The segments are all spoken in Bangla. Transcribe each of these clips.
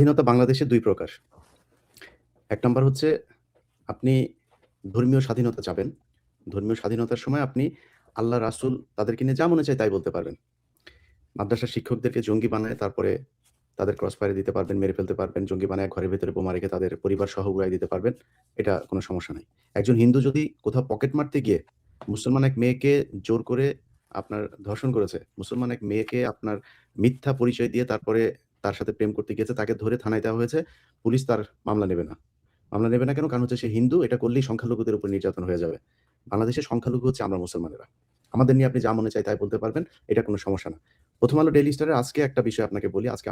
স্বাধীনতা বাংলাদেশে ২ প্রকার। ১ নাম্বার হচ্ছে আপনি ধর্মীয় স্বাধীনতা চাবেন। ধর্মীয় স্বাধীনতার সময় আপনি আল্লাহ, রাসূল তাদেরকে নিয়ে যা মনে চায় তাই বলতে পারবেন। মাদ্রাসার শিক্ষকদেরকে জঙ্গি বানায় তারপরে তাদের ক্রস ফায়ারে দিতে পারবেন, মেরে ফেলতে পারবেন। জঙ্গি বানায় ঘরের ভেতরে বোমা রেখে তাদের পরিবার সহ উড়ায় দিতে পারবেন। এটা কোনো সমস্যা নাই। একজন হিন্দু যদি কোথাও পকেট মারতে গিয়ে মুসলমান এক মেয়েকে জোর করে আপনার ধর্ষণ করেছে, মুসলমান এক মেয়েকে আপনার মিথ্যা পরিচয় দিয়ে তারপরে তার সাথে প্রেম করতে গিয়েছে, তাকে ধরে থানায় দেওয়া হয়েছে। পুলিশ তার মামলা নেবে না। মামলা নেবে না কেন? কারণ হচ্ছে সে হিন্দু, এটা করলেই সংখ্যালঘুদের উপর নির্যাতন হয়ে যাবে। বাংলাদেশের সংখ্যালঘু হচ্ছে আমরা মুসলমানেরা। আমাদের নিয়ে আপনি যা মনে চায় তাই বলতে পারবেন। এটা কোনো সমস্যা না। 'প্রথম আলো ডেইলি স্টারের আজকে একটা বিষয় আপনাকে বলি। আজকে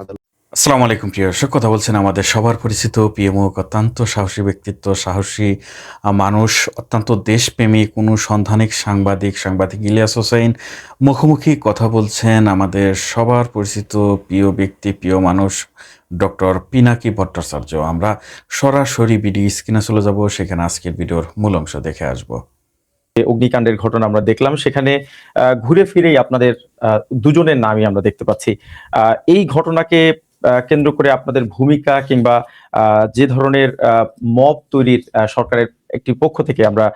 আসসালামু আলাইকুম প্রিয় দর্শক, কথা বলছেন আমাদের সবার পরিচিত প্রিয় মুখ, অত্যন্ত সাহসী ব্যক্তিত্ব, সাহসী মানুষ, অত্যন্ত দেশপ্রেমিক অনুসন্ধানিক সাংবাদিক ইলিয়াস হোসেন মুখোমুখি কথা বলছেন আমাদের সবার পরিচিত প্রিয় ব্যক্তি, প্রিয় মানুষ ডক্টর পিনাকি ভট্টাচার্য। আমরা সরাসরি ভিডিও স্ক্রিনে চলে যাব, সেখানে আজকের ভিডিওর মূল অংশ দেখে আসব। অগ্নিকাণ্ডের ঘটনা আমরা দেখলাম, সেখানে ঘুরে ফিরেই আপনাদের দুজনের নামই আমরা দেখতে পাচ্ছি। এই ঘটনাকে কেন্দ্র করে আপনাদের ভূমিকা কিংবা যে ধরনের মব তৈরির সরকারের একটি পক্ষ থেকে আমরা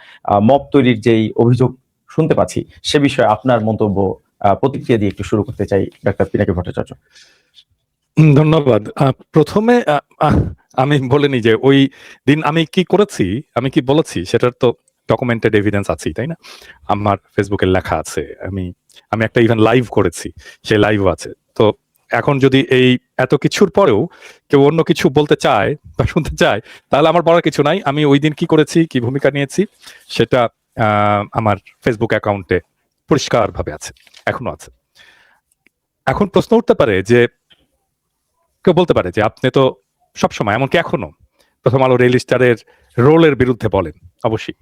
মব তৈরির যেই অভিযোগ শুনতে পাচ্ছি, সে বিষয়ে আপনার মন্তব্য, প্রতিক্রিয়া দিয়ে একটু শুরু করতে চাই ডাক্তার পিনাকি ভট্টাচার্য। ধন্যবাদ। প্রথমে আমি বলে নিই যে ওই দিন আমি কি করেছি, আমি কি বলেছি সেটার তো ডকুমেন্টেড এভিডেন্স আছেই, তাই না? আমার ফেসবুকে লেখা আছে। আমি একটা ইভেন লাইভ করেছি, সেই লাইভও আছে। তো এখন যদি এই এত কিছুর পরেও কেউ অন্য কিছু বলতে চায় বা শুনতে চায়, তাহলে আমার বলার কিছু নাই। আমি ওই দিন কি করেছি, কি ভূমিকা নিয়েছি, সেটা আমার ফেসবুক অ্যাকাউন্টে পরিষ্কারভাবে আছে, এখনো আছে। এখন প্রশ্ন উঠতে পারে যে, কেউ বলতে পারে যে আপনি তো সবসময়, এমনকি এখনো, প্রথম আলো ডেইলি স্টারের রোলের বিরুদ্ধে বলেন। অবশ্যই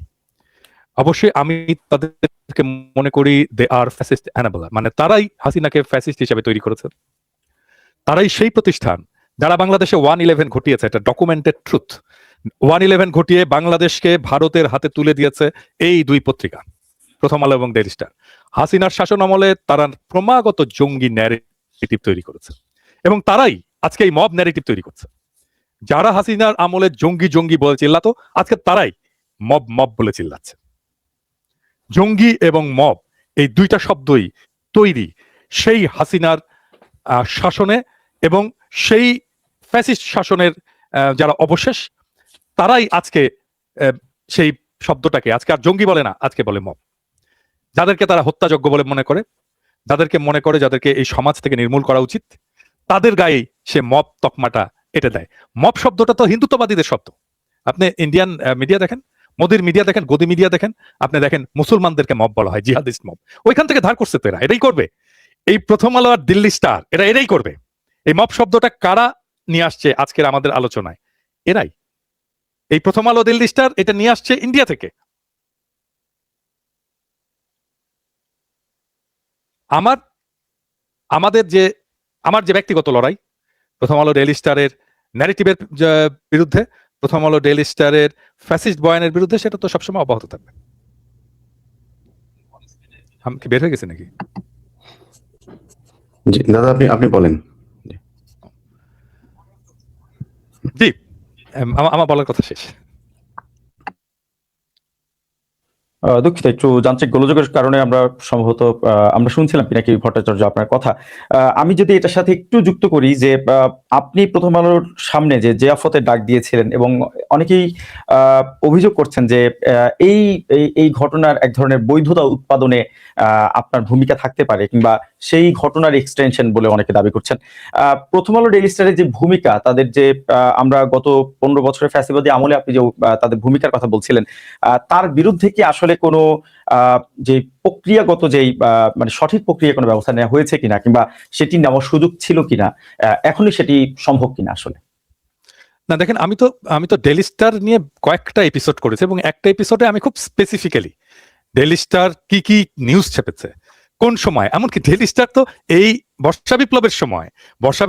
অবশ্যই আমি তাদেরকে মনে করি দে আর ফ্যাসিস্ট অ্যানাবলার, মানে তারাই হাসিনাকে ফ্যাসিস্ট হিসেবে তৈরি করেছে। তারাই সেই প্রতিষ্ঠান যারা বাংলাদেশে 1/11 ঘটিয়েছে, এটা ডকুমেন্টেড ট্রুথ। 1/11 ঘটিয়ে বাংলাদেশকে ভারতের হাতে তুলে দিয়েছে এই দুই পত্রিকা, প্রথম আলো এবং ডেইলি স্টার। হাসিনার শাসন আমলে তারা ক্রমাগত জঙ্গি ন্যারেটিভ তৈরি করেছে এবং তারাই আজকে এই মব ন্যারেটিভ তৈরি করছে। যারা হাসিনার আমলে জঙ্গি জঙ্গি বলে চিল্লাতো, আজকে তারাই মব মব বলে চিল্লাচ্ছে। জঙ্গি এবং মব এই দুইটা শব্দই তৈরি সেই হাসিনার শাসনে এবং সেই ফ্যাসিস্ট শাসনের যারা অবশেষ, তারাই আজকে সেই শব্দটাকে আজকে আর জঙ্গি বলে না, আজকে বলে মব। যাদেরকে তারা হত্যাযোগ্য বলে মনে করে, যাদেরকে মনে করে যাদেরকে এই সমাজ থেকে নির্মূল করা উচিত, তাদের গায়ে সে মব তকমাটা এটে দেয়। মব শব্দটা তো হিন্দুত্ববাদীদের শব্দ। আপনি ইন্ডিয়ান মিডিয়া দেখেন, মোদির মিডিয়া দেখেন, গদি মিডিয়া দেখেন, আপনি দেখেন মুসলমানদেরকে মব বলা হয়, জিহাদিস্ট মব। ওইখান থেকে ধার করছে তো এরা, এটাই করবে। এই প্রথম আলো আর দিল্লি স্টার এরা এটাই করবে। এই মব শব্দটা কারা নিয়ে আসছে আজকের আমাদের আলোচনায়? এরাই। এই প্রথম আলো দিল্লি স্টার এটা নিয়ে আসছে ইন্ডিয়া থেকে। আমার যে ব্যক্তিগত লড়াই প্রথম আলো ডেইলি স্টারের ন্যারেটিভের বিরুদ্ধে, প্রথম আলো ডেইলি স্টারের ফ্যাসিস্ট বয়ানের বিরুদ্ধে, সেটা তো সবসময় অব্যাহত থাকবে। আমি কি বের হয়ে গেছি নাকি? জি, দাদা আপনি বলেন। জি, আমার বলার কথা শেষ। দুঃখিত, একটু যান্ত্রিক গোলযোগের কারণে আমরা সম্ভবত আমরা শুনছিলাম পিনাকি ভট্টাচার্য আপনার কথা। আমি যদি এটার সাথে একটু যুক্ত করি যে আপনি প্রথম আলোর সামনে যে জিয়াফতের ডাক দিয়েছিলেন এবং অনেকেই অভিযোগ করছেন যে এই এই ঘটনার এক ধরনের বৈধতা উৎপাদনে আপনার ভূমিকা থাকতে পারে কিংবা সেই ঘটনার এক্সটেনশন বলে অনেকে দাবি করছেন। প্রথম আলো ডেইলি স্টারের যে ভূমিকা, তাদের যে আমরা গত 15 বছরের ফ্যাসিবাদী আমলে আপনি যে তাদের ভূমিকার কথা বলছিলেন, তার বিরুদ্ধে কি আসলে কোনো যে প্রক্রিয়াগত যেই মানে সঠিক প্রক্রিয়া কোনো ব্যবস্থা নেওয়া হয়েছে কিনা কিংবা সেটি নেওয়ার সুযোগ ছিল কিনা, এখনই সেটি সম্ভব কিনা আসলে? না দেখেন, আমি তো ডেইলি স্টার নিয়ে কয়েকটা এপিসোড করেছি এবং একটা এপিসোডে আমি খুব স্পেসিফিক্যালি ডেইলি স্টার কি কি নিউজ ছেপেছে, কোন সময়, এমনকি ডেইলি স্টার তো এই বর্ষা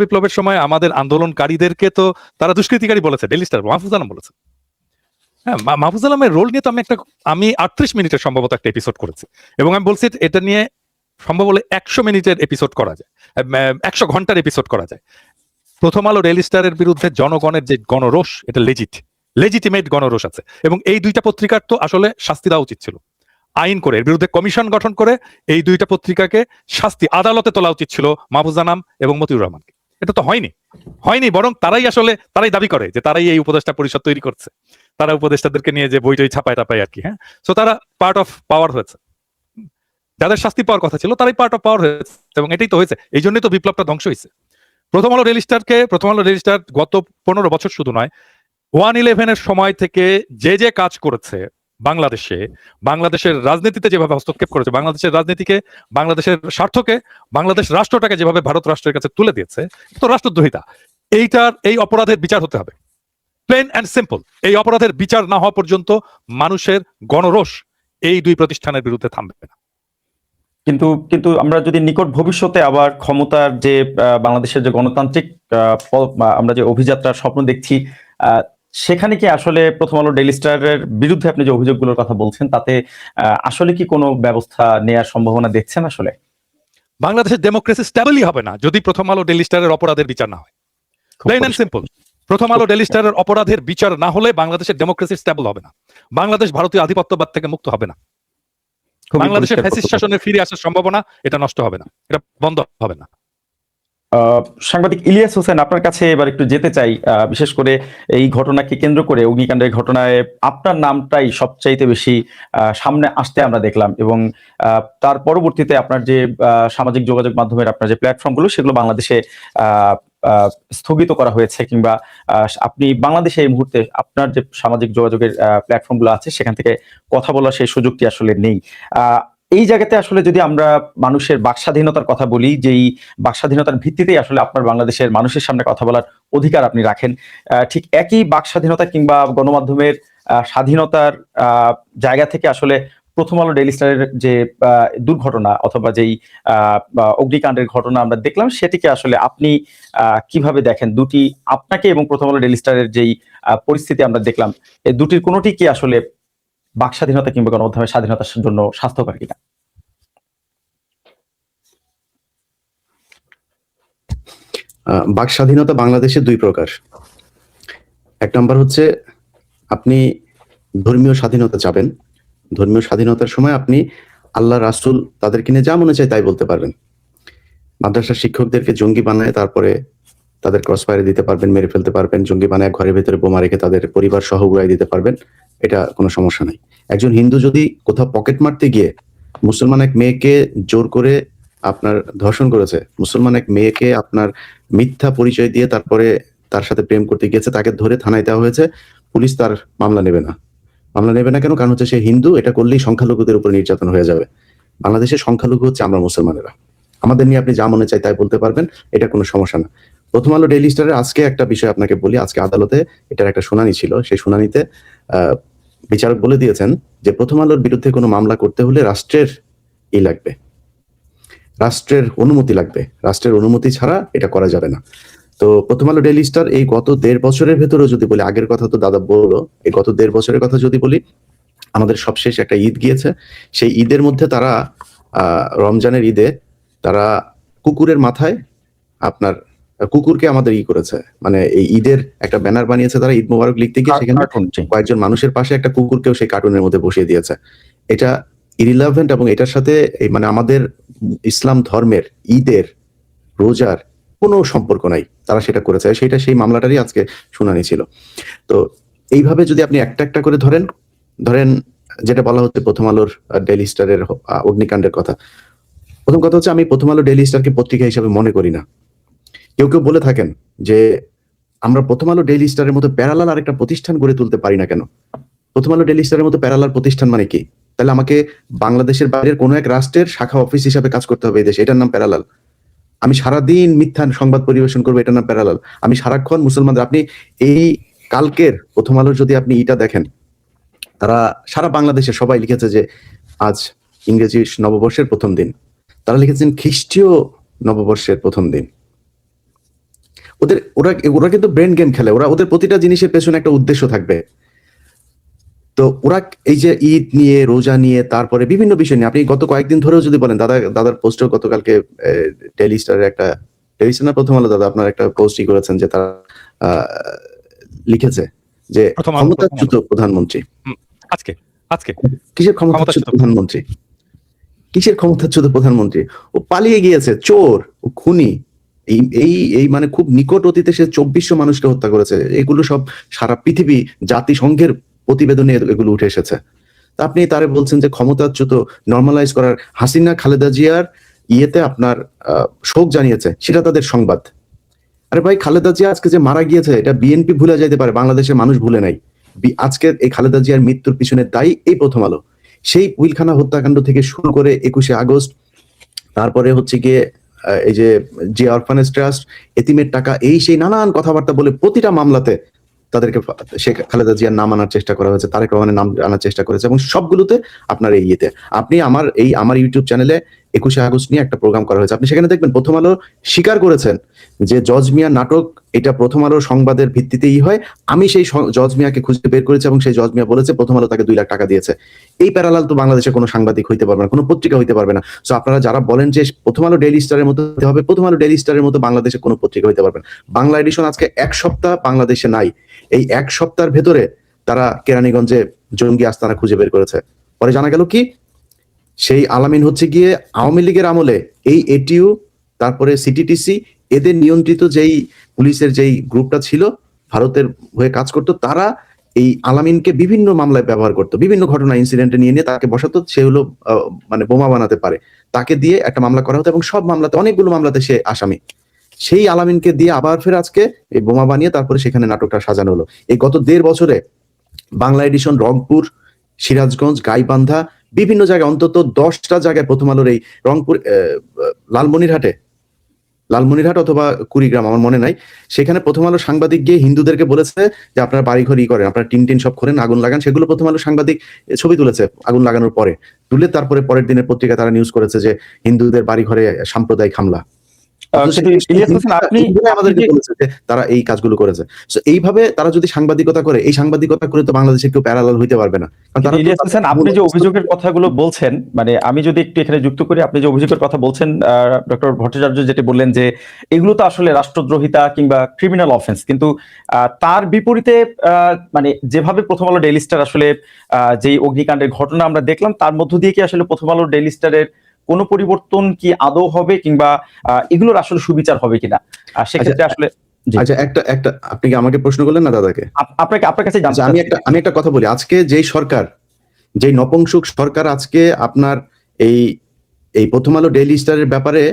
বিপ্লবের সময় আমাদের আন্দোলনকারীদেরকে তো তারা দুষ্কৃতিকারী বলেছে, ডেইলি স্টার মাহফুজ আলম বলেছে। হ্যাঁ, মাহফুজ আলমের রোল নিয়ে তো আমি 38 মিনিটের সম্ভবত একটা এপিসোড করেছি এবং আমি বলছি এটা নিয়ে সম্ভব হলে 100 মিনিটের এপিসোড করা যায়, 100 ঘন্টার এপিসোড করা যায়। প্রথম আলো ডেইলি স্টারের বিরুদ্ধে জনগণের যে গণরোষ, এটা লেজিটিমেট গণরোষ আছে, এবং এই দুইটা পত্রিকার তো আসলে শাস্তি দেওয়া উচিত ছিল। আইন করে এর বিরুদ্ধে কমিশন গঠন করে এই দুইটা পত্রিকাকে শাস্তি আদালতে তোলা উচিত ছিল, মাহফুজা নাম এবং মতিউর রহমানকে। এটা তো হয়নি, বরং তারাই দাবি করে যে তারাই এই উপদেষ্টা পরিষদ তৈরি করছে, তারা উপদেষ্টাদেরকে নিয়ে যে বই টই ছাপায় টাপায় আর কি। হ্যাঁ, সো তারা পার্ট অফ পাওয়ার হয়েছে, যাদের শাস্তি পাওয়ার কথা ছিল তারাই পার্ট অফ পাওয়ার হয়েছে, এবং এটাই তো হয়েছে। এই জন্যই তো বিপ্লবটা ধ্বংস হয়েছে। প্রথম আলো ডেইলি স্টার গত 15 বছর শুধু নয়, 1/11 সময় থেকে যে কাজ করেছে বাংলাদেশের রাজনীতিতে, যেভাবে হস্তক্ষেপ করেছে, বাংলাদেশের রাজনীতিকে, বাংলাদেশের স্বার্থকে, বাংলাদেশ রাষ্ট্রটাকে যেভাবে ভারত রাষ্ট্রের কাছে তুলে দিয়েছে, তো রাষ্ট্রদ্রোহিতা। এই অপরাধের বিচার হতে হবে, প্লেন অ্যান্ড সিম্পল। এই অপরাধের বিচার না হওয়া পর্যন্ত মানুষের গণরোষ এই দুই প্রতিষ্ঠানের বিরুদ্ধে থামবে না। কিন্তু আমরা যদি নিকট ভবিষ্যতে আবার ক্ষমতার যে বাংলাদেশের যে গণতান্ত্রিক আমরা যে অভিযাত্রার স্বপ্ন দেখছি, সেখানে কি আসলে প্রথম আলো ডেইলি স্টারের বিরুদ্ধে আপনি যে অভিযোগগুলোর কথা বলছেন, তাতে আসলে কি কোনো ব্যবস্থা নেওয়ার সম্ভাবনা দেখছেন? আসলে বাংলাদেশের ডেমোক্রেসি স্টেবলই হবে না যদি প্রথম আলো ডেইলি স্টারের অপরাধের বিচার না হয়। Plain and simple. প্রথম আলো ডেইলি স্টারের অপরাধের বিচার না হলে বাংলাদেশের ডেমোক্রেসি স্টেবল হবে না, বাংলাদেশ ভারতীয় আধিপত্যবাদ থেকে মুক্ত হবে না, বাংলাদেশের ফ্যাসিস্ট শাসনের ফিরে আসার সম্ভাবনা এটা নষ্ট হবে না, এটা বন্ধ হবে না। সাংবাদিক ইলিয়াস হোসেন, আপনার কাছে এবার একটু যেতে চাই। বিশেষ করে এই ঘটনাকে কেন্দ্র করে, অগ্নিকাণ্ডের ঘটনায় আপনার নামটাই সবচাইতে বেশি সামনে আসতে আমরা দেখলাম, এবং তার পরবর্তীতে আপনার যে সামাজিক যোগাযোগ মাধ্যমের আপনার যে প্ল্যাটফর্মগুলো, সেগুলো বাংলাদেশে স্থগিত করা হয়েছে, কিংবা আপনি বাংলাদেশে এই মুহূর্তে আপনার যে সামাজিক যোগাযোগের প্ল্যাটফর্মগুলো আছে সেখান থেকে কথা বলার সেই সুযোগটি আসলে নেই। এই জায়গাতে আসলে যদি আমরা মানুষের বাকস্বাধীনতার কথা বলি, যেই বাকস্বাধীনতার ভিত্তিতেই আসলে আপনার বাংলাদেশের মানুষের সামনে কথা বলার অধিকার আপনি রাখেন, ঠিক একই বাকস্বাধীনতা কিংবা গণমাধ্যমের স্বাধীনতার জায়গা থেকে আসলে প্রথম আলো ডেইলি স্টারের যে দুর্ঘটনা অথবা যেই অগ্নিকাণ্ডের ঘটনা আমরা দেখলাম, সেটিকে আসলে আপনি কিভাবে দেখেন? দুটি, আপনাকে এবং প্রথম আলো ডেইলি স্টারের যেই পরিস্থিতি আমরা দেখলাম, এই দুটির কোনোটি কি আসলে বাক স্বাধীনতা কিংবা গণমাধ্যমের স্বাধীনতার জন্য স্বাস্থ্যকর কিনা? বাক স্বাধীনতা বাংলাদেশে দুই প্রকার। এক নম্বর হচ্ছে আপনি ধর্মীয় স্বাধীনতা চাবেন, ধর্মীয় স্বাধীনতার সময় আপনি আল্লাহ রাসূল তাদেরকে নিয়ে যা মনে চায় তাই বলতে পারবেন। মাদ্রাসার শিক্ষকদেরকে জঙ্গি বানায় তারপরে তাদের ক্রসফায়ারে দিতে পারবেন, মেরে ফেলতে পারবেন, জঙ্গি বানায় ঘরের ভেতরে বোমা রেখে তাদের পরিবার সহ উড়াই দিতে পারবেন, এটা কোনো সমস্যা নাই। একজন হিন্দু যদি কোথাও পকেট মারতে গিয়ে মুসলমান এক মেয়েকে জোর করে আপনার ধর্ষণ করেছে, মুসলমান এক মেয়েকে আপনার মিথ্যা পরিচয় দিয়ে তারপরে তার সাথে প্রেম করতে গিয়েছে, তাকে ধরে থানায় দেওয়া হয়েছে, পুলিশ তার মামলা নেবে না। মামলা নেবে না কেন? কারণ হচ্ছে সে হিন্দু, এটা করলেই সংখ্যালঘুদের উপর নির্যাতন হয়ে যাবে। বাংলাদেশের সংখ্যালঘু হচ্ছে আমরা মুসলমানেরা, আমাদের নিয়ে আপনি যা মনে চায় তাই বলতে পারবেন, এটা কোনো সমস্যা না। প্রথম আলো ডেইলি স্টারের আজকে একটা বিষয় আপনাকে বলি, আজকে আদালতে এটার একটা শুনানি ছিল। সেই শুনানিতে বিচারক বলে দিয়েছেন যে প্রথম আলোর বিরুদ্ধে কোনো মামলা করতে হলে রাষ্ট্রের লাগবে, রাষ্ট্রের অনুমতি লাগবে, রাষ্ট্রের অনুমতি ছাড়া এটা করা যাবে না। তো প্রথম আলো ডেইলি স্টার এই গত 1.5 বছরের ভেতরেও যদি বলি, আগের কথা তো দাদা বললো, এই গত 1.5 বছরের কথা যদি বলি, আমাদের সবশেষ একটা ঈদ গিয়েছে, সেই ঈদের মধ্যে তারা রমজানের ঈদে তারা কুকুরের মাথায় আপনার কুকুরকে আমাদের করেছে, মানে এই ঈদের একটা ব্যানার বানিয়েছে তারা, ঈদ মোবারক লিখতে গিয়ে সেখানে কয়েকজন মানুষের পাশে একটা কুকুরকেও সেই কার্টুনের মধ্যে বসিয়ে দিয়েছে। এটা ইরিলেভেন্ট, এবং এটার সাথে এই মানে আমাদের ইসলাম ধর্মের ঈদের রোজার কোনো সম্পর্ক নাই, তারা সেটা করেছে। সেটা সেই মামলাটারই আজকে শুনানি ছিল। তো এইভাবে যদি আপনি একটা একটা করে ধরেন যেটা বলা হচ্ছে প্রথম আলোর ডেইলি স্টারের অগ্নিকাণ্ডের কথা, প্রথম কথা হচ্ছে আমি প্রথম আলো ডেইলি স্টারকে পত্রিকা হিসাবে মনে করি না। কেউ কেউ বলে থাকেন যে আমরা প্রথম আলো ডেইলি স্টারের মতো প্যারালাল আরেকটা প্রতিষ্ঠান গড়ে তুলতে পারি না কেন? প্রথম আলো ডেইলি স্টারের মতো প্যারালাল প্রতিষ্ঠান মানে কি? তাহলে আমাকে বাংলাদেশের বাইরের কোনো এক রাষ্ট্রের শাখা অফিস হিসাবে কাজ করতে হবে এই দেশে, এটার নাম প্যারালাল। আমি সারাদিন মিথ্যা সংবাদ পরিবেশন করবো, এটার নাম প্যারালাল। আমি সারাক্ষণ মুসলমানদের, আপনি এই কালকের প্রথম আলোর যদি আপনি এটা দেখেন, তারা সারা বাংলাদেশে সবাই লিখেছে যে আজ ইংরেজি নববর্ষের প্রথম দিন, তারা লিখেছেন খ্রিস্টীয় নববর্ষের প্রথম দিন। ওরা কিন্তু ব্রেন গেম খেলে, ওদের প্রতিটা জিনিসের পেছনে একটা উদ্দেশ্য থাকবে। তো ওরা এই যে ঈদ নিয়ে, রোজা নিয়ে, তারপরে বিভিন্ন বিষয় নিয়ে, আপনি গত কয়েকদিন ধরেও যদি বলেন, দাদার পোস্টেও গতকালকে ডেইলি স্টারের একটা দেখেছেন না প্রথম আলো দাদা আপনার একটা পোস্টই করেছেন যে তারা লিখেছে যে প্রথম আলো ক্ষমতাচ্যুত প্রধানমন্ত্রী। আজকে আজকে কিসের ক্ষমতাচ্যুত ক্ষমতাচ্যুত প্রধানমন্ত্রী? কিসের ক্ষমতাচ্যুত প্রধানমন্ত্রী? ও পালিয়ে গিয়েছে, চোর, ও খুনি। এই এই এই মানে খুব নিকট অতীতে সে 2400 মানুষকে হত্যা করেছে। এগুলো সব সারা পৃথিবী জাতিসংঘের প্রতিবেদনে এগুলো উঠে এসেছে। তা আপনি তারে বলছেন যে ক্ষমতাচ্যুত নরমালাইজ করার। হাসিনা খালেদা জিয়ার ইয়েতে আপনার শোক জানিয়েছে, সেটা তাদের সংবাদ। আরে ভাই, খালেদা জিয়া আজকে যে মারা গিয়েছে এটা বিএনপি ভুলে যাইতে পারে, বাংলাদেশের মানুষ ভুলে নাই। আজকে এই খালেদা জিয়ার মৃত্যুর পিছনে দায়ী এই প্রথম আলো। সেই পিলখানা হত্যাকাণ্ড থেকে শুরু করে 21শে আগস্ট, তারপরে হচ্ছে গিয়ে এই যে অরফানেজ ট্রাস্ট, এতিমের টাকা, এই সেই নানান কথাবার্তা বলে প্রতিটা মামলাতে তাদেরকে শেখ খালেদা জিয়ার নাম আনার চেষ্টা করা হয়েছে, তারেক রহমানের নাম আনার চেষ্টা করেছে, এবং সবগুলোতে আপনার এই ইয়েতে আপনি আমার ইউটিউব চ্যানেলে 21শে আগস্ট নিয়ে একটা প্রোগ্রাম করা হয়েছে, আপনি সেখানে দেখবেন প্রথম আলো স্বীকার করেছেন যে জজ মিয়া নাটক এটা প্রথম আলোর সংবাদের ভিত্তিতেই হয়। আমি সেই জজ মিয়াকে খুঁজে বের করেছি এবং সেই জজ মিয়া বলেছে প্রথম আলো তাকে 2 লাখ টাকা দিয়েছে। এই প্যারালাল তো বাংলাদেশে কোনো সাংবাদিক হইতে পারবে না, কোনো পত্রিকা হইতে পারবে না। সো আপনারা যারা বলেন যে প্রথম আলো ডেইলি স্টারের মতো হতে হবে, প্রথম আলো ডেইলি স্টারের মতো বাংলাদেশে কোনো পত্রিকা হইতে পারবে না। বাংলা এডিশন আজকে 1 সপ্তাহ বাংলাদেশে নাই। এই 1 সপ্তাহের ভেতরে তারা কেরানীগঞ্জে জঙ্গি আস্তানা খুঁজে বের করেছে। পরে জানা গেল কি, সেই আলামিন হচ্ছে গিয়ে আওয়ামী লীগের আমলে এই এটিইউ, তারপরে সিটিটিসি, এদের নিয়ন্ত্রিত যেই পুলিশের যেই গ্রুপটা ছিল ভারতের হয়ে কাজ করতো, তারা এই আলামিনকে বিভিন্ন মামলায় ব্যবহার করতো, বিভিন্ন ঘটনা ইনসিডেন্টে নিয়ে তাকে বসাতো। সে হলো মানে বোমা বানাতে পারে, তাকে দিয়ে একটা মামলা করা হতো এবং সব মামলাতে, অনেকগুলো মামলাতে সে আসামি। সেই আলামিনকে দিয়ে আবার ফের আজকে এই বোমা বানিয়ে তারপরে সেখানে নাটকটা সাজানো হলো। এই গত 1.5 বছরে বাংলা এডিশন রংপুর, সিরাজগঞ্জ, গাইবান্ধা, বিভিন্ন জায়গায় অন্তত 10টা জায়গায় প্রথম আলোর এই রংপুর, লালমনিরহাট অথবা কুড়িগ্রাম আমার মনে নাই, সেখানে প্রথম আলো সাংবাদিক গিয়ে হিন্দুদেরকে বলেছে যে আপনারা বাড়িঘর করেন, আপনারা টিন সব করেন, আগুন লাগান। সেগুলো প্রথম আলো সাংবাদিক ছবি তুলেছে আগুন লাগানোর পরে, তুলে তারপরে পরের দিনের পত্রিকা তারা নিউজ করেছে যে হিন্দুদের বাড়িঘরে সাম্প্রদায়িক হামলা। আমাদেরকে বলেছে যে তারা এই কাজগুলো করেছে। এইভাবে তারা যদি সাংবাদিকতা করে, এই সাংবাদিকতা করে তো বাংলাদেশে কেউ প্যারালাল হইতে পারবে না। আপনি যে অভিযোগের কথাগুলো বলছেন, মানে আমি যদি একটু এখানে যুক্ত করি, আপনি যে অভিযোগের কথা বলছেন ডক্টর ভট্টাচার্য যেটা বললেন যে এগুলো তো আসলে রাষ্ট্রদ্রোহিতা কিংবা ক্রিমিনাল অফেন্স, কিন্তু তার বিপরীতে মানে যেভাবে প্রথম আলো ডেইলি স্টার আসলে যে অগ্নিকাণ্ডের ঘটনা আমরা দেখলাম, তার মধ্য দিয়ে কি আসলে প্রথম আলো ডেইলি স্টারের কোনো পরিবর্তন কি আদৌ হবে, কিংবা এগুলোর আসলে সুবিচার হবে কিনা? সেক্ষেত্রে আসলে আচ্ছা, একটা আপনি কি আমাকে প্রশ্ন করলেন না দাদাকে? আপনার কাছে আমি একটা কথা বলি। আজকে যেই সরকার, যেই নপুংসক সরকার আজকে আপনার এই প্রথম আলো ডেইলি স্টারের ব্যাপারে,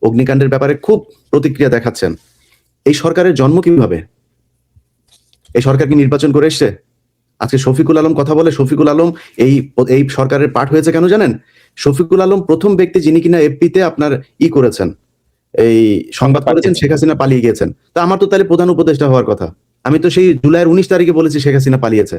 অগ্নিকাণ্ডের ব্যাপারে খুব প্রতিক্রিয়া দেখাচ্ছেন, এই সরকারের জন্ম কিভাবে? এই সরকার কি নির্বাচন করে এসছে? আজকে শফিকুল আলম কথা বলে, শফিকুল আলম এই সরকারের পার্ট হয়েছে কেন জানেন? শফিকুল আলম প্রথম ব্যক্তি যিনি কিনা এফপিতে আপনার করেছেন, এই সংবাদ করেছেন শেখ হাসিনা পালিয়ে গিয়েছেন। তা আমার তো তাহলে প্রধান উপদেষ্টা হওয়ার কথা। আমি তো সেই জুলাইয়ের 19 তারিখে বলেছি শেখ হাসিনা পালিয়েছে।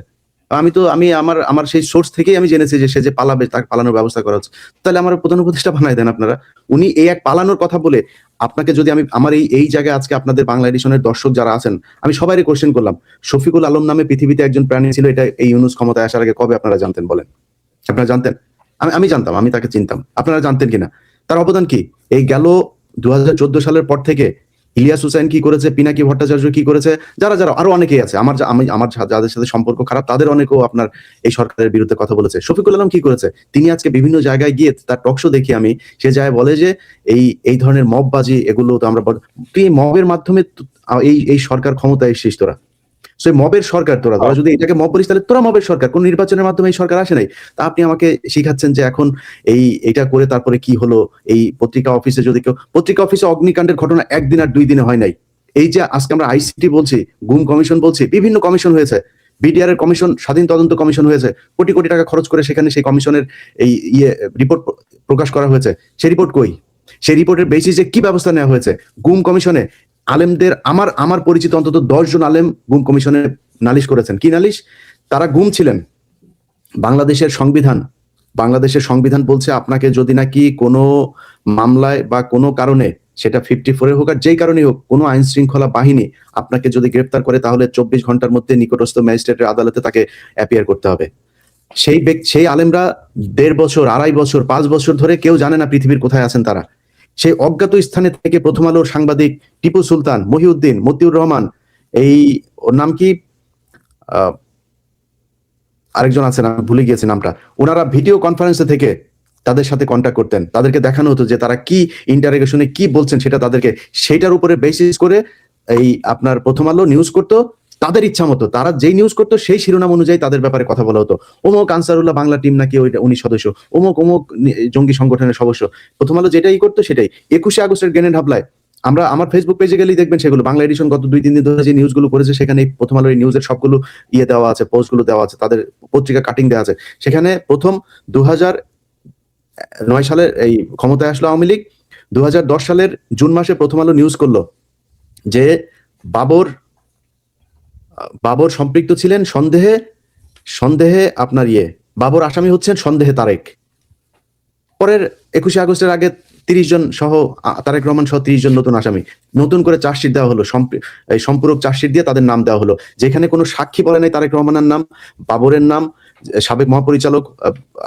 আমি আমার সেই সোর্স থেকেই আমি জেনেছি যে সে যে পালাবে, তার পালানোর ব্যবস্থা করা হচ্ছে। তাহলে আমার প্রধান উপদেষ্টা বানাই দেন আপনারা। উনি এই এক পালানোর কথা বলে আপনাকে যদি আমার এই জায়গায় আজকে আপনাদের বাংলা এডিশনের দর্শক যারা আছেন, আমি সবাইকে কোশ্চেন করলাম, শফিকুল আলম নামে পৃথিবীতে একজন প্রাণী ছিল, এটা এই ইউনূস ক্ষমতায় আসার আগে কবে আপনারা জানতেন বলেন? আপনারা জানতেন? আমি জানতাম, আমি তাকে চিনতাম, আপনারা জানতেন কিনা? তার অবদান কি? এই গেল 2014 সালের পর থেকে ইলিয়াস হুসাইন কি করেছে, পিনাকি ভট্টাচার্য কি করেছে, যারা আরো অনেকেই আছে, আমার যাদের সাথে সম্পর্ক খারাপ তাদের অনেকেও আপনার এই সরকারের বিরুদ্ধে কথা বলেছে। শফিকুল আলম কি করেছে? তিনি আজকে বিভিন্ন জায়গায় গিয়ে তার টকশো দেখি আমি, সে যায় বলে যে এই ধরনের মববাজি এগুলো তো আমরা মবের মাধ্যমে এই সরকার ক্ষমতায় এসেছিস তোরা। সেই মবের সরকার তোরা যদি এটাকে মব বলিস তাহলে তোরা মবের সরকার। কোন নির্বাচনের মাধ্যমে এই সরকার আসে নাই। তা আপনি আমাকে শিখাচ্ছেন যে এখন এইটা করে তারপরে কি হলো? এই পত্রিকা অফিসে যদি কেউ, পত্রিকা অফিসে অগ্নিকাণ্ডের ঘটনা 1 দিন আর 2 দিনে হয় নাই। এই যে আজকে আমরা আইসিটি বলছি, গুম কমিশন বলছি, বিভিন্ন কমিশন হয়েছে, বিডিআর এর কমিশন, স্বাধীন তদন্ত কমিশন হয়েছে, কোটি কোটি টাকা খরচ করে সেখানে সেই কমিশনের এই রিপোর্ট প্রকাশ করা হয়েছে। সেই রিপোর্ট কই? সেই রিপোর্টের বেসিসে কি ব্যবস্থা নেওয়া হয়েছে? গুম কমিশনে আলেমদের, আমার পরিচিত অন্তত 10 জন আলেম গুম কমিশনে নালিশ করেছেন। কি নালিশ? তারা গুম ছিলেন। বাংলাদেশের সংবিধান বলছে আপনাকে যদি নাকি কোনো মামলায় বা কোনো কারণে, সেটা 54 হোক আর যেই কারণেই হোক, কোনো আইন শৃঙ্খলা বাহিনী আপনাকে যদি গ্রেফতার করে তাহলে 24 ঘন্টার মধ্যে নিকটস্থ ম্যাজিস্ট্রেটের আদালতে তাকে অ্যাপিয়ার করতে হবে। সেই আলেমরা 1.5 বছর, 2.5 বছর, 5 বছর ধরে কেউ জানে না পৃথিবীর কোথায় আছেন তারা। সেই অজ্ঞাত স্থানে থেকে প্রথম আলোর সাংবাদিক টিপু সুলতান, মহিউদ্দিন, মতিউর রহমান, এই ওর নাম কি, আরেকজন আছেন আমি ভুলে গিয়েছি নামটা, ওনারা ভিডিও কনফারেন্সে থেকে তাদের সাথে কন্ট্যাক্ট করতেন, তাদেরকে দেখানো হতো যে তারা কি ইন্টারোগেশনে কি বলছেন সেটা তাদেরকে, সেইটার উপরে বেসিস করে এই আপনার প্রথম আলো নিউজ করতো তাদের ইচ্ছা মতো, তারা যেই নিউজ করতো সেই শিরোনাম অনুযায়ী তাদের ব্যাপারে কথা বলা হতো। অমুক আনসারুল্লাহ বাংলা টিম নাকি ওইটা উনি সদস্য, অমুক অমুক জঙ্গি সংগঠনের সদস্য। প্রথম আলো যেটাই করতো সেটাই। 21শে আগস্টের গ্রেনেড হামলায় আমরা আমার ফেসবুক পেজে গেলেই দেখবেন সেগুলো, বাংলা এডিশন গত 2-3 দিন ধরে যে নিউজগুলো করেছে সেখানে প্রথম আলোর এই নিউজের সবগুলো দেওয়া আছে, পোস্টগুলো দেওয়া আছে, তাদের পত্রিকা কাটিং দেওয়া আছে। সেখানে প্রথম 2009 সালের এই ক্ষমতায় আসলো আওয়ামী লীগ, 2010 সালের জুন মাসে প্রথম আলো নিউজ করলো যে বাবর সম্পৃক্ত ছিলেন সন্দেহে আপনার বাবর আসামি হচ্ছেন সন্দেহে তারেক। পরের 21শে আগস্টের আগে 30 জন সহ তারেক রহমান সহ 30 জন নতুন আসামি, নতুন করে চার্জশিট দেওয়া হলো, সম্পূরক চার্জশিট দিয়ে তাদের নাম দেওয়া হলো, যেখানে কোনো সাক্ষী বলে নাই তারেক রহমানের নাম, বাবরের নাম, সাবেক মহাপরিচালক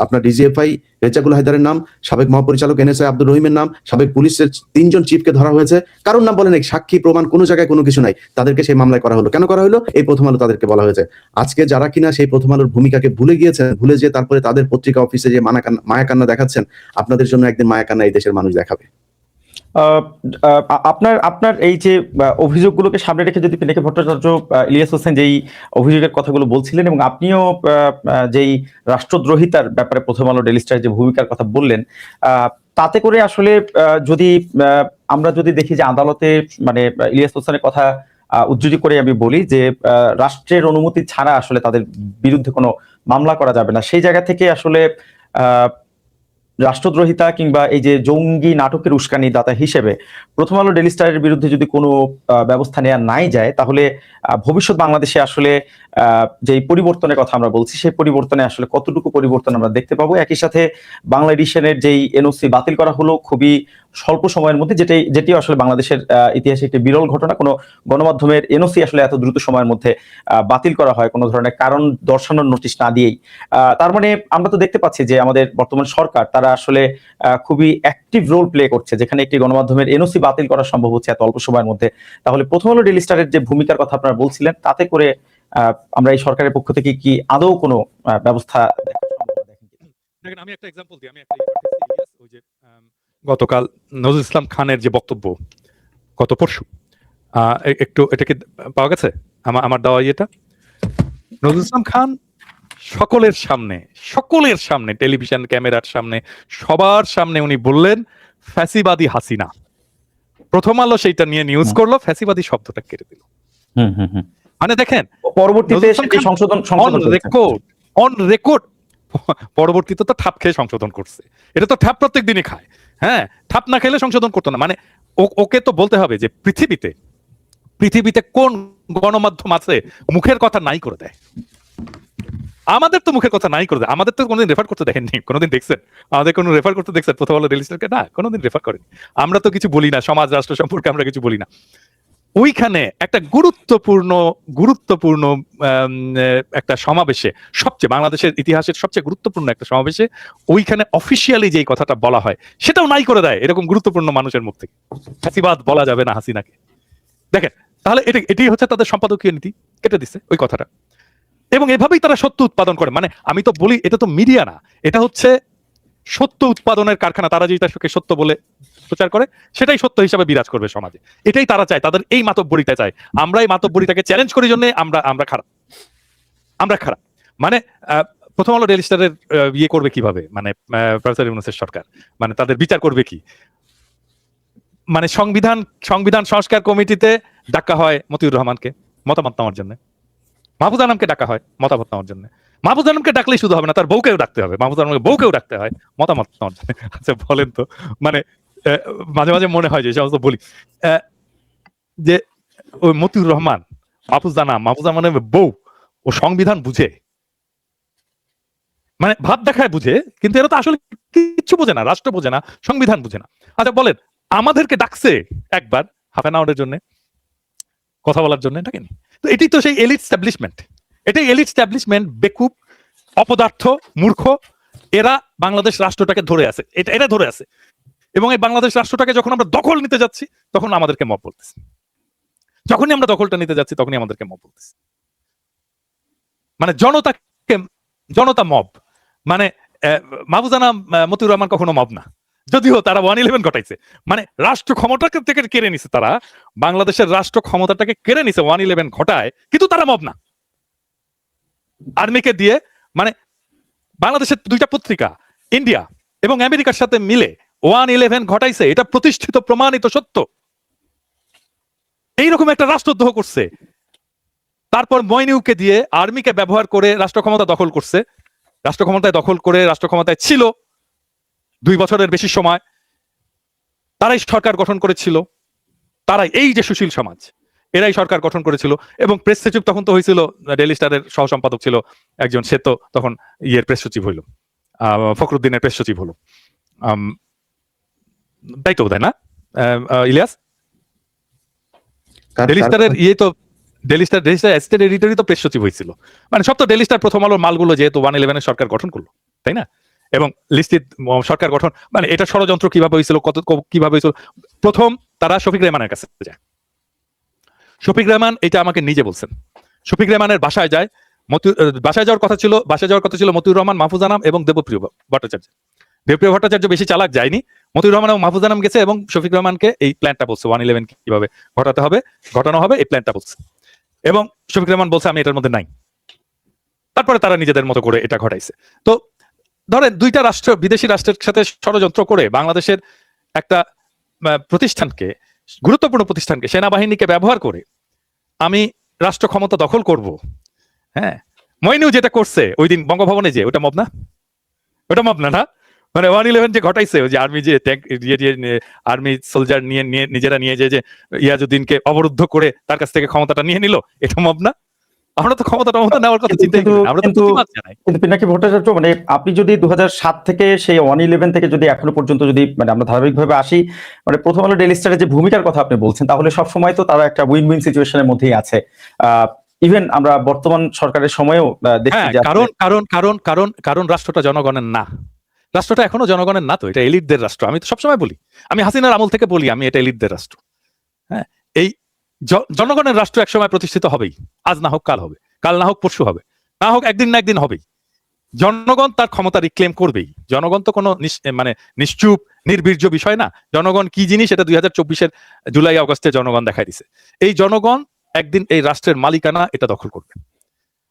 আপনার ডিজিএফআই রেজাকুল হায়দারের নাম, সাবেক মহাপরিচালক এনএসআই আব্দুর রহিমের নাম, সাবেক পুলিশের 3 জন চিফকে ধরা হয়েছে, কারোর নাম বলে নাই, সাক্ষী প্রমাণ কোনো জায়গায় কোনো কিছু নাই, তাদেরকে সেই মামলায় করা হলো। কেন করা হলো? এই প্রথম আলো তাদেরকে বলা হয়েছে। আজকে যারা কিনা সেই প্রথম আলোর ভূমিকাকে ভুলে গিয়েছেন, ভুলে যেয়ে তারপরে তাদের পত্রিকা অফিসে যে মায়াকান্না দেখাচ্ছেন, আপনাদের জন্য একদিন মায়াকান্না এই দেশের মানুষ দেখাবে। আপনার এই যে অভিযোগগুলোকে সামনে রেখে যদি পিনাকি ভট্টাচার্য, ইলিয়াস হোসেন যেই অভিযোগের কথাগুলো বলছিলেন এবং আপনিও যেই রাষ্ট্রদ্রোহিতার ব্যাপারে প্রথম আলো ডেইলি স্টারের যে ভূমিকার কথা বললেন, তাতে করে আসলে যদি আমরা যদি দেখি যে আদালতে মানে ইলিয়াস হোসেনের কথা উদ্ধৃতি করে আমি বলি যে রাষ্ট্রের অনুমতি ছাড়া আসলে তাদের বিরুদ্ধে কোনো মামলা করা যাবে না, সেই জায়গা থেকে আসলে রাষ্ট্রদ্রোহিতা কিংবা এই যে জঙ্গি নাটকের উস্কানি দাতা হিসেবে প্রথম আলো ডেইলি স্টারের বিরুদ্ধে যদি কোনো ব্যবস্থা নেওয়া নাই যায়, তাহলে ভবিষ্যৎ বাংলাদেশে আসলে যে পরিবর্তনের কথা আমরা বলছি সেই পরিবর্তনে আসলে কতটুকু পরিবর্তন আমরা দেখতে পাবো। একই সাথে বাংলা এডিশনের যেই এনওসি বাতিল করা হলো খুবই স্বল্প সময়ের মধ্যে, যেটি আসলে বাংলাদেশের ইতিহাসে একটি বিরল ঘটনা। কোনো গণমাধ্যমের এনওসি আসলে এত দ্রুত সময়ের মধ্যে বাতিল করা হয় কোনো ধরনের কারণ দর্শানোর নোটিশ না দিয়েই। তার মানে আমরা তো দেখতে পাচ্ছি যে আমাদের বর্তমান সরকার তারা আসলে খুবই অ্যাক্টিভ রোল প্লে করছে, যেখানে একটি গণমাধ্যমের এনওসি বাতিল করা সম্ভব হচ্ছে এত অল্প সময়ের মধ্যে। তাহলে প্রথম আলো ডেইলি স্টারের যে ভূমিকার কথা আপনারা বলছিলেন, তাতে করে আমরা এই সরকারের পক্ষ থেকে কি আদৌ কোনো ব্যবস্থা দেখেন, আমি একটা এক্সাম্পল দিই। আমি একটা ওই যে গতকাল নজরুল ইসলাম খানের যে বক্তব্য গত পরশু, একটু এটাকে পাওয়া গেছে আমার দেওয়া ইয়েটা। নজরুল ইসলাম খান সকলের সামনে টেলিভিশন ক্যামেরার সামনে সবার সামনে উনি বললেন ফ্যাসিবাদী হাসিনা। প্রথম আলো সেইটা নিয়ে নিউজ করলো, ফ্যাসিবাদী শব্দটা কেটে দিল। মানে দেখেন পরবর্তীতে সংশোধন অন রেকর্ড পরবর্তীতে তো ঠাপ খেয়ে সংশোধন করছে। এটা তো ঠাপ প্রত্যেক দিনই খায়। হ্যাঁ, ঠাপ না খেলে সংশোধন করতো না। মানে ওকে তো বলতে হবে যে পৃথিবীতে কোন গণমাধ্যম আছে মুখের কথা নাই করে দেয়। আমাদের তো মুখের কথা নাই করে দেয়। আমাদের তো কোনোদিন রেফার করতে দেখেননি, কোনোদিন দেখছেন আমাদের কোনো রেফার করতে দেখছেন প্রথম আলো ডেইলি স্টারকে? না, কোনোদিন রেফার করেনি। আমরা তো কিছু বলি না, সমাজ রাষ্ট্র সম্পর্কে আমরা কিছু বলি না। ওইখানে একটা গুরুত্বপূর্ণ একটা সমাবেশে, সবচেয়ে বাংলাদেশের ইতিহাসের সবচেয়ে গুরুত্বপূর্ণ একটা সমাবেশে ওইখানে অফিসিয়ালি যেই কথাটা বলা হয় সেটাও নাই করে দেয় এরকম গুরুত্বপূর্ণ মানুষের মুখ থেকে। ফ্যাসিবাদ বলা যাবে না হাসিনাকে। দেখেন, তাহলে এটাই হচ্ছে তাদের সম্পাদকীয় নীতি, কেটে দিচ্ছে ওই কথাটা। এবং এভাবেই তারা সত্য উৎপাদন করে। মানে আমি তো বলি এটা তো মিডিয়া না, এটা হচ্ছে সত্য উৎপাদনের কারখানা। তারা যেটাকে সত্য বলে প্রচার করে সেটাই সত্য হিসাবে বিরাজ করবে সমাজে। এটাই তারা চায়, তাদের এই মাতব্বরিতা চায়। আমরা এই মাতব্বরিতাকে চ্যালেঞ্জ করি জন্য আমরা খারাপ। মানে প্রথম আলো ডেইলি স্টারের ইয়ে করবে কিভাবে, মানে প্রফেসর ইউনূসের সরকার মানে তাদের বিচার করবে কি? মানে সংবিধান সংস্কার কমিটিতে ডাকা হয় মতিউর রহমানকে মতামত নেওয়ার জন্য, মাহফুজ আনামকে ডাকা হয় মতামত নেওয়ার জন্য। মাহফুজ আনামকে ডাকলেই শুধু হবে না, তার বউকেও ডাকতে হবে, মাহফুজ আনামকে বউকেও ডাকতে হয় মতামত নেওয়ার জন্য। আচ্ছা বলেন তো, মানে মাঝে মাঝে মনে হয় যে সমস্ত বলি যে ওই মতিউর রহমান, মাহফুজ আনামের বউ ও সংবিধান বুঝে, মানে ভাব দেখায় বুঝে, কিন্তু এরা তো আসলে কিচ্ছু বোঝে না, রাষ্ট্র বোঝে না, সংবিধান বুঝে না। আচ্ছা বলেন, আমাদেরকে ডাকছে একবার হাফ অ্যান আওয়ারের জন্য কথা বলার জন্য, ডাকেনি তো? এটাই তো সেই এলিট স্ট্যাবলিশমেন্ট, বেকুব, অপদার্থ, মূর্খ, এরা বাংলাদেশ রাষ্ট্রটাকে ধরে আছে, এটা ধরে আছে। এবং এই বাংলাদেশ রাষ্ট্রটাকে যখন আমরা দখল নিতে যাচ্ছি তখন আমাদেরকে মব বলতেছে, যখনই আমরা দখলটা নিতে যাচ্ছি তখনই আমাদেরকে মব বলতেছে। মানে জনতা মব, মানে মাহফুজানা মতিউর রহমান কখনো মব না, যদিও তারা 111 ঘটাইছে, মানে রাষ্ট্র ক্ষমতাকে থেকে কেড়ে নিছে, তারা বাংলাদেশের রাষ্ট্র ক্ষমতাটাকে কেড়ে নিছে 111 ঘটায়, কিন্তু তারা মব না। আর্মিকে দিয়ে, মানে বাংলাদেশের দুইটা পত্রিকা ইন্ডিয়া এবং আমেরিকার সাথে মিলে 111 ঘটাইছে, এটা প্রতিষ্ঠিত প্রমাণিত সত্য। এইরকম একটা রাষ্ট্রদ্রোহ করছে, তারপর মইনিউকে দিয়ে আর্মিকে ব্যবহার করে রাষ্ট্র ক্ষমতা দখল করছে, রাষ্ট্র ক্ষমতায় দখল করে রাষ্ট্র ক্ষমতায় ছিল 2 বছরের বেশি সময়, তারাই সরকার গঠন করেছিল, তারাই এই যে সুশীল সমাজ এরাই সরকার গঠন করেছিল। এবং প্রেস সচিব তখন তো হয়েছিল, ডেইলি স্টারের সহ সম্পাদক ছিল একজন, সে তো তখন প্রেস সচিব হইল, ফখরুদ্দিনের প্রেস সচিব হলো, তাই তো বোধহয় না ইলিয়াস? ডেইলি স্টারের তো ডেইলি স্টার স্টেট এডিটরই তো প্রেস সচিব হয়েছিল। মানে সব তো ডেইলি স্টার প্রথম আলোর মালগুলো যেহেতু 111 সরকার গঠন করলো, তাই না? এবং লিস্টেড সরকার গঠন, মানে এটা ষড়যন্ত্র কিভাবে হয়েছিল, কিভাবে হয়েছিল। প্রথম তারা শফিক রেহমানের কাছে যায়, শফিক রেহমান এটা আমাকে নিজে বলছেন। শফিক রেহমানের বাসায় যায়, বাসায় যাওয়ার কথা ছিল মতিউর রহমান, মাহফুজ আনাম এবং দেবপ্রিয় ভট্টাচার্য। দেবপ্রিয় ভট্টাচার্য বেশি চালাক যায়নি, মতিউর রহমান এবং মাহফুজ আনাম গেছে এবং শফিক রহমানকে এই প্ল্যানটা বলছে, 111 কিভাবে ঘটানো হবে এই প্ল্যানটা বলছে। এবং শফিক রহমান বলছে আমি এটার মধ্যে নাই। তারপরে তারা নিজেদের মতো করে এটা ঘটাইছে। তো ধরেন দুইটা রাষ্ট্র, বিদেশি রাষ্ট্রের সাথে ষড়যন্ত্র করে বাংলাদেশের একটা প্রতিষ্ঠানকে, গুরুত্বপূর্ণ প্রতিষ্ঠানকে, সেনাবাহিনীকে ব্যবহার করে আমি রাষ্ট্র ক্ষমতা দখল করব। হ্যাঁ, মইনু যেটা করছে ওই দিন বঙ্গভবনে, যে ওটা মব না? ওটা মব না, না? মানে 111 যে ঘটাইছে, ওই যে আর্মি যে আর্মি সোলজার নিয়ে নিজেরা নিয়ে যে ইয়াজউদ্দিনকে অবরুদ্ধ করে তার কাছ থেকে ক্ষমতাটা নিয়ে নিল, এটা মব না? আমরা তো ক্ষমতা নেওয়ার কথা চিন্তাই করি না, আমরা তো প্রতিবাদ জানাই। কিন্তু পিনাকি ভট্টাচার্য, মানে আপনি যদি 2007 থেকে সেই 111 থেকে যদি এখনো পর্যন্ত যদি মানে আমরা ধারাবাহিকভাবে আসি, মানে প্রথম আলো ডেইলি স্টারের যে ভূমিকার কথা আপনি বলছেন, তাহলে সব সময় তো তারা একটা উইন উইন সিচুয়েশনের মধ্যেই আছে। ইভেন আমরা বর্তমান সরকারের সময়েও দেখছি যে কারণ রাষ্ট্রটা জনগণের না, রাষ্ট্রটা এখনো জনগণের না, তো এটা এলিটদের রাষ্ট্র। আমি তো সবসময় বলি, আমি হাসিনার আমল থেকে বলি, আমি এটা এলিটদের রাষ্ট্র। হ্যাঁ, এই জনগণের রাষ্ট্র একসময় প্রতিষ্ঠিত হবেই, আজ না হোক কাল হবে, কাল না হোক পরশু হবে, না হোক একদিন না একদিন হবেই। জনগণ তার ক্ষমতা রিক্লেম করবেই। জনগণ তো কোনো মানে নিশ্চুপ নির্বীর্য বিষয় না। জনগণ কি জিনিস এটা 2024-এর জুলাই আগস্টে জনগণ দেখাই দিছে। এই জনগণ একদিন এই রাষ্ট্রের মালিকানা এটা দখল করবে।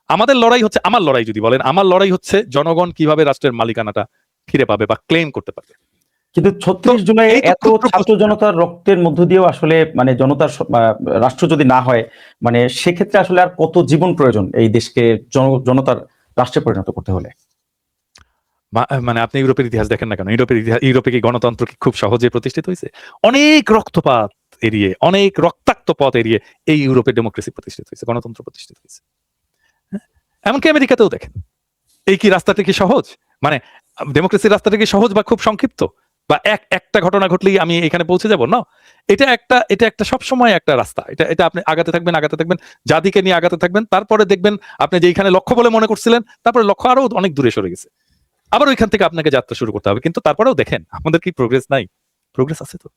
আমাদের লড়াই হচ্ছে, আমার লড়াই যদি বলেন, আমার লড়াই হচ্ছে জনগণ কিভাবে রাষ্ট্রের মালিকানাটা ফিরে পাবে বা ক্লেম করতে পারবে। কিন্তু 36 জুলাই এত ছাত্র জনতার রক্তের মধ্য দিয়েও আসলে মানে জনতার রাষ্ট্র যদি না হয়, মানে সেক্ষেত্রে আসলে আর কত জীবন প্রয়োজন এই দেশকে জনতার রাষ্ট্রে পরিণত করতে হলে? মানে আপনি ইউরোপের ইতিহাস দেখেন না কেন? ইউরোপে কি গণতন্ত্র কি খুব সহজে প্রতিষ্ঠিত হয়েছে? অনেক রক্তপাত এড়িয়ে, অনেক রক্তাক্ত পথ এড়িয়ে এই ইউরোপে ডেমোক্রেসি প্রতিষ্ঠিত হয়েছে, গণতন্ত্র প্রতিষ্ঠিত হয়েছে। এমনকি আমেরিকাতেও দেখেন, এই কি রাস্তাটা কি সহজ? মানে ডেমোক্রেসির রাস্তাটা কি সহজ বা খুব সংক্ষিপ্ত, বা একটা ঘটনা ঘটলেই আমি এখানে পৌঁছে যাব না? এটা একটা সবসময় একটা রাস্তা। এটা আপনি আগাতে থাকবেন, জাতিকে নিয়ে আগাতে থাকবেন, তারপরে দেখবেন আপনি যেখানে লক্ষ্য বলে মনে করছিলেন, তারপরে লক্ষ্য আরো অনেক দূরে সরে গেছে, আবার ওইখান থেকে আপনাকে যাত্রা শুরু করতে হবে। কিন্তু তারপরেও দেখেন আমাদের কি প্রোগ্রেস নাই? প্রোগ্রেস আছে তো,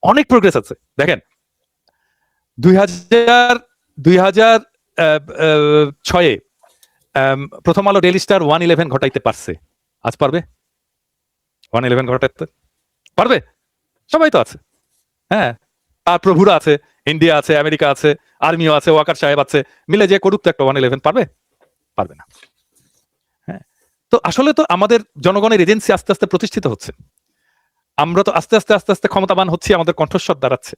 অনেক প্রোগ্রেস আছে। দেখেন 2006-এ প্রথম আলো ডেইলি স্টার 111 ঘটাইতে পারছে, আজ পারবে? 111 ঘটাইতে পারবে? সবাই তো আছে, হ্যাঁ, আর প্রভুরা আছে, ইন্ডিয়া আছে, আমেরিকা আছে, আর্মিও আছে, ওয়াকার সাহেব আছে, মিলে যে করুক তো একটা 111 পারবে? পারবে না। হ্যাঁ, তো আসলে তো আমাদের জনগণের এজেন্সি আস্তে আস্তে প্রতিষ্ঠিত হচ্ছে। আমরা তো আস্তে আস্তে ক্ষমতাবান হচ্ছি, আমাদের কণ্ঠস্বর দাঁড়াচ্ছে,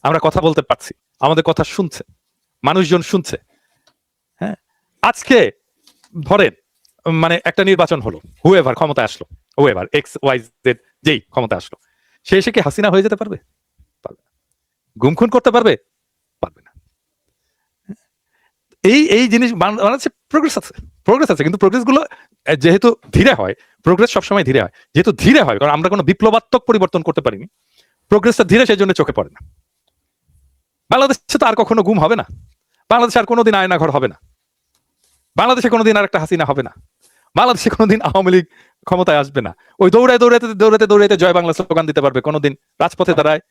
আমরা কথা বলতে পারছি, আমাদের কথা শুনছে, মানুষজন শুনছে। হ্যাঁ, আজকে ধরেন মানে একটা নির্বাচন হলো, হুএভার ক্ষমতা আসলো, হুএভার XYZ যেই ক্ষমতা আসলো, সে এসে কি হাসিনা হয়ে যেতে পারবে? পারবে না। গুমখুন করতে পারবে? পারবে না। এই জিনিস বাংলাদেশে প্রোগ্রেস আছে, কিন্তু প্রোগ্রেস গুলো যেহেতু ধীরে হয়, প্রোগ্রেস সবসময় ধীরে হয়, যেহেতু ধীরে হয় কারণ আমরা কোনো বিপ্লবাত্মক পরিবর্তন করতে পারিনি, প্রোগ্রেসটা ধীরে, সেই জন্য চোখে পড়ে না। বাংলাদেশে তো আর কখনো গুম হবে না, বাংলাদেশে আর কোনোদিন আয়নাঘর হবে না, বাংলাদেশে কোনোদিন আর একটা হাসিনা হবে না। বাংলাদেশে কোনোদিন আওয়ামী লীগ ক্ষমতায় আসবে না। ওই দৌড়াইতে জয় বাংলা স্লোগান দিতে পারবে, কোনোদিন রাজপথে দাঁড়ায়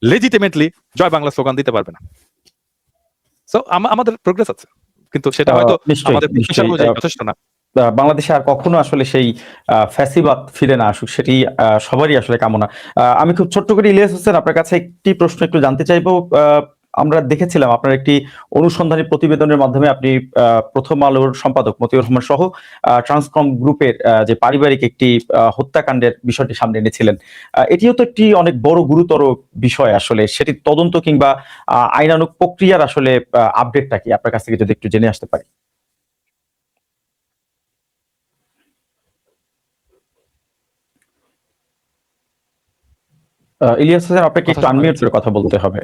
লেজিটিমেটলি জয় বাংলা স্লোগান দিতে পারবে না। সো আমাদের প্রোগ্রেস আছে, কিন্তু সেটা হয়তো নিশ্চয়ই আমাদের প্রত্যাশা অনুযায়ী যথেষ্ট না। বাংলাদেশে আর কখনো আসলে সেই ফ্যাসিবাদ ফিরে না আসুক, সেটি সবারই আসলে কামনা। আমি খুব ছোট্ট করে ইলিয়াস হোসেন আপনার কাছে একটি প্রশ্ন একটু জানতে চাইবো। আমরা দেখেছিলাম আপনার একটি অনুসন্ধানী প্রতিবেদনের মাধ্যমে আপনি প্রথম আলোর সম্পাদক মতিউর রহমান সহ ট্রান্সকম গ্রুপের যে পারিবারিক একটি হত্যাকাণ্ডের বিষয়টি সামনে এনেছিলেন। এটিও তো একটি অনেক বড় গুরুতর বিষয় আসলে, সেটি তদন্ত কিংবা আইনানুগ প্রক্রিয়ার আসলে আপডেটটা কি আপনার কাছ থেকে যদি একটু জেনে আসতে পারি। ইলিয়াস হোসেন, আপনাকে একটু আনমিউট করে কথা বলতে হবে।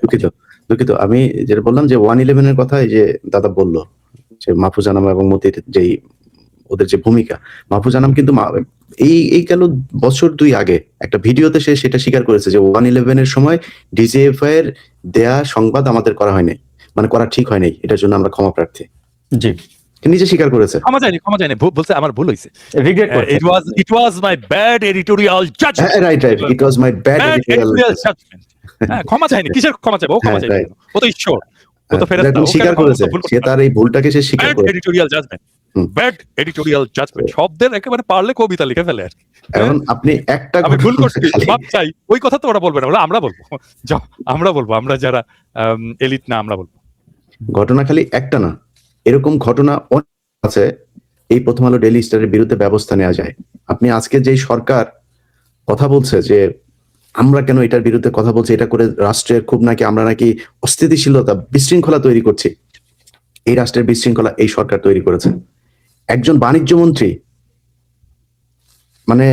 দুঃখিত, আমি যেটা বললাম যে 111 এর কথা এই যে দাদা বলল যে মাহফুজ আনাম এবং মতির যেই ওদের যে ভূমিকা, মাহফুজ আনাম কিন্তু এই গেল বছর 2 আগে একটা ভিডিওতে সে সেটা স্বীকার করেছে যে 111 এর সময় ডিজিএফআই এর দেয়া সংবাদ আমাদের করা হয়নি, মানে করা ঠিক হয়নি, এটার জন্য আমরা ক্ষমা প্রার্থী। জি, নিজে স্বীকার করেছে। ক্ষমা চাইনি, বলছে আমার ভুল হয়েছে। রিগ্রেট করছে। It was my bad editorial judgment. Right, it was my bad editorial judgment. হ্যাঁ, ক্ষমা চাইনি, কিসের ক্ষমা চাইবো? ও ক্ষমা চাইবে কেন? ও তো ঈশ্বর, ও তো ফেরেশতা, ও স্বীকার করেছে, সে তার এই ভুলটাকে সে স্বীকার ব্যাড করেছে। Editorial judgement, bad editorial judgement শব্দের একেবারে পারলে কবিতা লিখে ফেলে আর কি। এখন আপনি একটা আমি ভুল করছি, মাপ চাই, ওই কথা তো ওরা বলবে না, আমরা বলবো, আমরা যারা এলিট না, আমরা বলবো। ঘটনা খালি একটা না, এরকম ঘটনা অনেক আছে। এই প্রথম আলো ডেইলি স্টারের বিরুদ্ধে ব্যবস্থা নেওয়া যায়। আপনি আজকে যেই সরকার কথা বলছে যে আমরা কেন এটার বিরুদ্ধে কথা বলছি, এটা করে রাষ্ট্রের খুব নাকি আমরা নাকি অস্থিতিশীলতা বিশৃঙ্খলা তৈরি করছি, এই রাষ্ট্রের বিশৃঙ্খলা এই সরকার তৈরি করেছে। একজন বাণিজ্য মন্ত্রী, মানে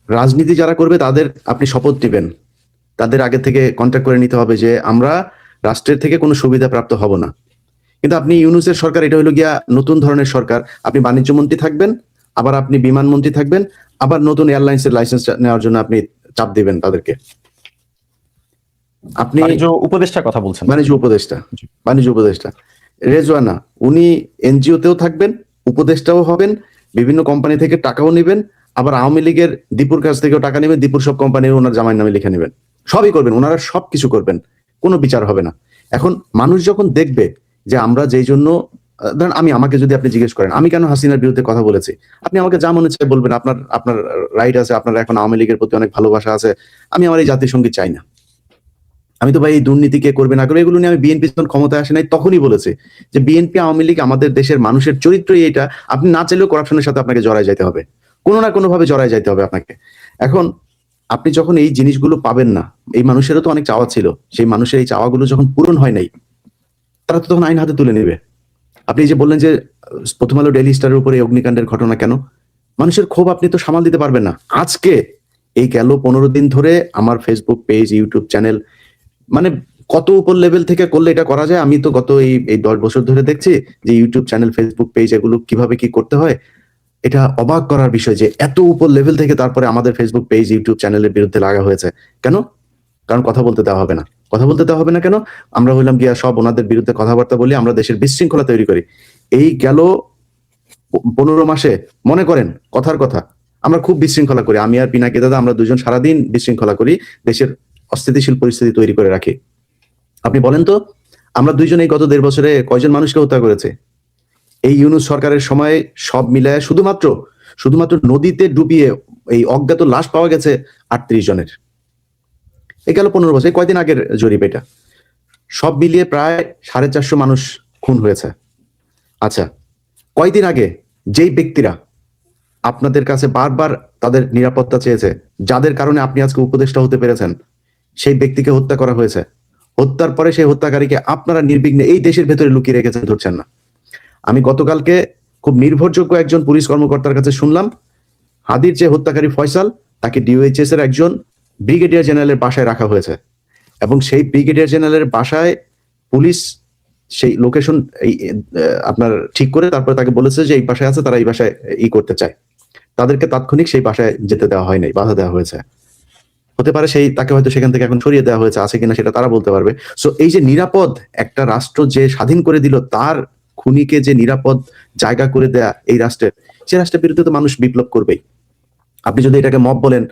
রাজনীতি যারা করবে তাদের আপনি শপথ দিবেন, তাদের আগে থেকে কন্ট্যাক্ট করে নিতে হবে যে আমরা রাষ্ট্রের থেকে কোনো সুবিধা প্রাপ্ত হব না। কিন্তু আপনি ইউনূসের সরকার, এটা হলো গিয়া নতুন ধরনের সরকার। আপনি বাণিজ্য মন্ত্রী থাকবেন, আবার আপনি বিমান মন্ত্রী থাকবেন, আবার নতুন এয়ারলাইন্সের লাইসেন্স নেওয়ার জন্য আপনি চাপ দিবেন তাদেরকে। আপনি বাণিজ্য উপদেষ্টার কথা বলছেন। বাণিজ্য উপদেষ্টা রেজওয়ানা, উনি এনজিও তেও থাকবেন, উপদেষ্টাও হবেন, বিভিন্ন কোম্পানি থেকে টাকাও নেবেন, আবার আওয়ামী লীগের দীপুর কাছ থেকেও টাকা নেবেন, দীপুর সব কোম্পানি ওনার জামাইয়ের নামে লিখে নেবেন, সবই করবেন, ওনারা সবকিছু করবেন, কোনো বিচার হবে না। এখন মানুষ যখন দেখবে যে আমরা যেই জন্য, ধরেন আমাকে যদি আপনি জিজ্ঞেস করেন আমি কেন হাসিনার বিরুদ্ধে কথা বলেছি, আপনি আমাকে যা মনে চায় বলবেন, আপনার রাইট আছে, আপনার এখন আওয়ামী লীগের প্রতি অনেক ভালোবাসা আছে। আমি আমার এই জাতীয় সঙ্গীত চাই না। আমি তো ভাই এই দুর্নীতি কে করবে না করবে এগুলো নিয়ে আমি বিএনপি যখন ক্ষমতায় আসে নাই তখনই বলেছি যে বিএনপি আওয়ামী লীগ আমাদের দেশের মানুষের চরিত্রই এটা, আপনি না চাইলেও করাপশনের সাথে আপনাকে জড়ায় যাইতে হবে, কোনো না কোনো ভাবে জড়ায় যাইতে হবে আপনাকে। এখন আপনি যখন এই জিনিসগুলো পাবেন না, এই মানুষেরও তো অনেক চাওয়া ছিল, সেই মানুষের এই চাওয়াগুলো যখন পূরণ হয় নাই, তারা তো তখন আইন হাতে তুলে নেবে। আপনি যে বললেন যে প্রথম আলো ডেইলি স্টারের উপরে অগ্নিকাণ্ডের ঘটনা, কেন মানুষের ক্ষোভ আপনি তো সামাল দিতে পারবেন না। আজকে এই গেল 15 দিন ধরে আমার ফেসবুক পেজ, ইউটিউব চ্যানেল, মানে কত উপর লেভেল থেকে করলে এটা করা যায়, আমি তো গত এই 10 বছর ধরে দেখছি যে ইউটিউব চ্যানেল, ফেসবুক পেজ এগুলো কিভাবে কি করতে হয়। এটা অবাক করার বিষয় যে এত উপর লেভেল থেকে তারপরে আমাদের ফেসবুক পেজ, ইউটিউব চ্যানেলের বিরুদ্ধে লাগা হয়েছে কেন? কারণ কথা বলতে দেওয়া হবে না। কথা বলতে দেওয়া হবে না কেন? আমরা হইলাম গিয়া সব ওনাদের বিরুদ্ধে কথাবার্তা বলি, আমরা দেশের বিশৃঙ্খলা তৈরি করি। এই গেল 15 মাসে মনে করেন কথার কথা আমরা খুব বিশৃঙ্খলা করি, আমি আর পিনাকি দাদা আমরা দুজন সারাদিন বিশৃঙ্খলা করি, দেশের অস্থিতিশীল পরিস্থিতি তৈরি করে রাখি। আপনি বলেন তো আমরা দুইজন এই গত 1.5 বছরে কয়জন মানুষকে হত্যা করেছে? এই ইউনূস সরকারের সময় সব মিলায় শুধুমাত্র নদীতে ডুবিয়ে এই অজ্ঞাত লাশ পাওয়া গেছে 38 জনের। এই গেল 15 বছর, কয়দিন আগের জরিপ এটা, সব মিলিয়ে প্রায় 450 মানুষ খুন হয়েছে। আচ্ছা, কয়দিন আগে যেই ব্যক্তিরা আপনাদের কাছে বারবার তাদের নিরাপত্তা চেয়েছে, যাদের কারণে আপনি আজকে উপদেষ্টা হতে পেরেছেন, সেই ব্যক্তিকে হত্যা করা হয়েছে। হত্যার পরে সেই হত্যাকারীকে আপনারা নির্বিঘ্নে এই দেশের ভেতরে লুকিয়ে রেখেছেন, ধরছেন না। আমি গতকালকে খুব নির্ভরযোগ্য একজন পুলিশ কর্মকর্তার কাছে শুনলাম, হাদির যে হত্যাকারী ফয়সাল, তাকে ডিওএইচএস এর একজন ব্রিগেডিয়ার জেনারেলের বাসায় রাখা হয়েছে, এবং সেই ব্রিগেডিয়ার জেনারেলের বাসায় পুলিশ সেই লোকেশন আপনার ঠিক করে তারপরে তাকে বলেছে যে এই বাসায় আছে, তারা এই বাসায় করতে চায়, তাদেরকে তাৎক্ষণিক সেই বাসায় যেতে দেওয়া হয় নাই, বাধা দেওয়া হয়েছে। হতে পারে তাকে হয়তো সেখান থেকে এখন সরিয়ে দেওয়া হয়েছে, আছে কিনা সেটা তারা বলতে পারবে। সো এই যে নিরাপদ একটা রাষ্ট্র যে স্বাধীন করে দিল, তার খুনিকে যে নিরাপদ জায়গা করে দেয়া এই রাষ্ট্রের, সে রাষ্ট্রের বিরুদ্ধে তো মানুষ বিপ্লব করবেই। আপনি যদি এটাকে মব বলেন,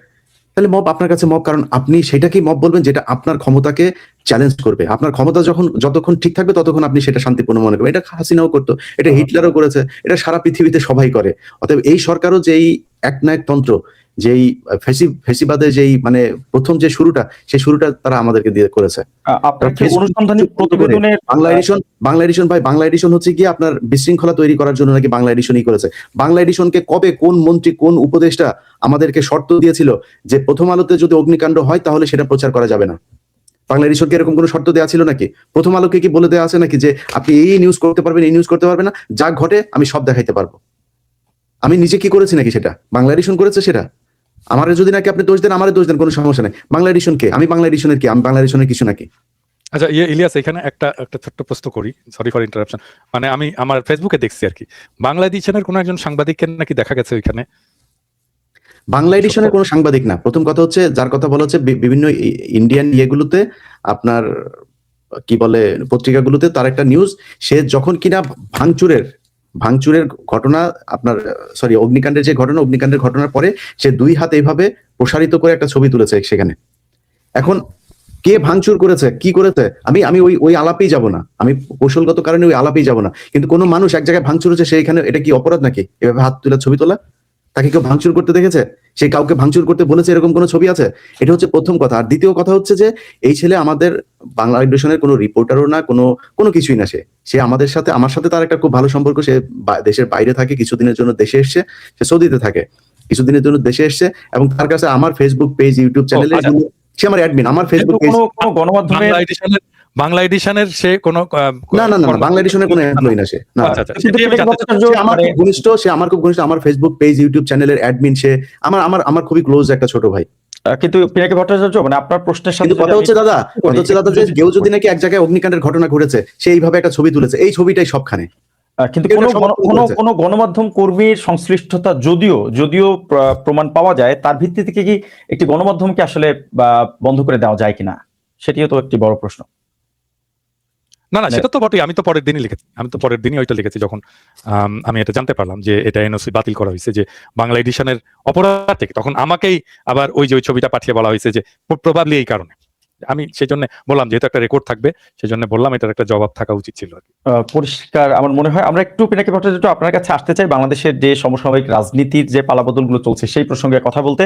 তাহলে মব আপনার কাছে মব, কারণ আপনি সেটাকেই মব বলবেন যেটা আপনার ক্ষমতাকে চ্যালেঞ্জ করবে। আপনার ক্ষমতা যতক্ষণ ঠিক থাকবে ততক্ষণ আপনি সেটা শান্তিপূর্ণ মনে করবেন। এটা হাসিনাও করতো, এটা হিটলারও করেছে, এটা সারা পৃথিবীতে সবাই করে। অতএব এই সরকারও যেই একনায়কতন্ত্র, যেই ফেসিবাদের যেই মানে প্রথম যে শুরুটা, সেই শুরুটা তারা আমাদেরকে দিয়ে করেছে। আপনার কি অনুসন্ধানী প্রতিবেদনের বাংলা এডিশন হচ্ছে গিয়ে আপনার বিশৃঙ্খলা তৈরি করার জন্য নাকি বাংলা এডিশনই করেছে। বাংলা এডিশনকে কবে কোন মন্ত্রী কোন উপদেষ্টা আমাদেরকে শর্ত দিয়েছিল যে প্রথম আলোতে যদি অগ্নিকাণ্ড হয় তাহলে সেটা প্রচার করা যাবে না? বাংলা এডিশনকে এরকম কোনো শর্ত দেওয়া ছিল নাকি? প্রথম আলোকে কি বলে দেওয়া আছে নাকি যে আপনি এই নিউজ করতে পারবেন, এই নিউজ করতে পারবেন না, যা ঘটে আমি সব দেখাইতে পারবো? আমি নিজে কি করেছি নাকি সেটা? বাংলা এডিশন করেছে সেটা। আমারে যদি নাকি আপনি দোষ দেন, আমারে দোষ দেন, কোনো সমস্যা নেই। বাংলা এডিশন কে? আমি বাংলা এডিশনের কি? আমি বাংলা এডিশনের কিছু নাকি? আচ্ছা ইলিয়াস, এখানে একটা ছোট্ট প্রশ্ন করি, সরি ফর ইন্টারাপশন। মানে আমি আমার ফেসবুকে দেখছি আর কি, বাংলা এডিশনের কোনো একজন সাংবাদিককে নাকি দেখা গেছে ওইখানে। বাংলা এডিশনের কোনো সাংবাদিক না। প্রথম কথা হচ্ছে, যার কথা বলা হচ্ছে বিভিন্ন ইন্ডিয়ান ইয়েগুলোতে আপনার কি বলে পত্রিকাগুলোতে তার একটা নিউজ, সে যখন কিনা ভাঙচুরের ঘটনা আপনার অগ্নিকাণ্ডের যে ঘটনা, অগ্নিকাণ্ডের ঘটনার পরে সে 2 হাত এইভাবে প্রসারিত করে একটা ছবি তুলেছে সেখানে। এখন কে ভাঙচুর করেছে, কি করেছে, আমি ওই আলাপেই যাব না, আমি কৌশলগত কারণে ওই আলাপেই যাব না। কিন্তু কোনো মানুষ এক জায়গায় ভাঙচুর হচ্ছে, সেইখানে এটা কি অপরাধ নাকি এভাবে হাত তুলে ছবি তোলা? তাকে কেউ ভাঙচুর করতে দেখেছে? সে কাউকে ভাঙচুর করতে বলেছে এরকম কোনো ছবি আছে? এটা হচ্ছে প্রথম কথা। আর দ্বিতীয় কথা হচ্ছে যে এই ছেলে আমাদের বাংলা এডিশনের কোনো রিপোর্টারও না, কোনো কিছুই না। সে আমার সাথে তার একটা খুব ভালো সম্পর্ক। সে দেশের বাইরে থাকে, কিছুদিনের জন্য দেশে এসছে, সে সৌদিতে থাকে, কিছুদিনের জন্য দেশে এসছে, এবং তার কাছে আমার ফেসবুক পেজ, ইউটিউব চ্যানেলে সে আমার অ্যাডমিন, আমার ফেসবুক পেজ। গণমাধ্যমে বাংলা এডিশনের সে কোনো না, বাংলা এডিশনের কোনো এমপ্লয়ি না সে। না, সে আমার খুব ঘনিষ্ঠ, আমার ফেসবুক পেজ, ইউটিউব চ্যানেলের অ্যাডমিন। সে আমার খুবই ক্লোজ একটা ছোট ভাই। কিন্তু পিনাকি ভট্টাচার্য, মানে আপনার প্রশ্নের সাথে কথা হচ্ছে দাদা যে কেউ যদি নাকি এক জায়গায় অগ্নিকাণ্ডের ঘটনা ঘটেছে, সে এইভাবে একটা ছবি তুলেছে, এই ছবিটাই সবখানে। কিন্তু কোন গণমাধ্যম কর্মীর সংশ্লিষ্টতা যদিও প্রমাণ পাওয়া যায়, তার ভিত্তিতে কি একটি গণমাধ্যমকে আসলে বন্ধ করে দেওয়া যায় কিনা, সেটিও তো একটি বড় প্রশ্ন। না, সেটা তো বটেই। আমি তো পরের দিনই ওইটা লিখেছি যখন আমি এটা জানতে পারলাম যে এটা এনওসি বাতিল করা হয়েছে, যে বাংলা এডিশনের অপরাধ থেকে। তখন আমাকেই আবার ওই ছবিটা পাঠিয়ে বলা হয়েছে যে প্রবাবলি এই কারণে। আমি সেই জন্য বললাম, যেহেতু একটা রেকর্ড থাকবে, সেই জন্য বললাম এটার একটা জবাব থাকা উচিত ছিল। পরিষ্কার আমার মনে হয়। আমরা একটু পিনাকি ভট্টাচার্য আপনার কাছে আসতে চাই, বাংলাদেশের যে সমসাময়িক রাজনীতির যে পালাবদলগুলো চলছে সেই প্রসঙ্গে কথা বলতে।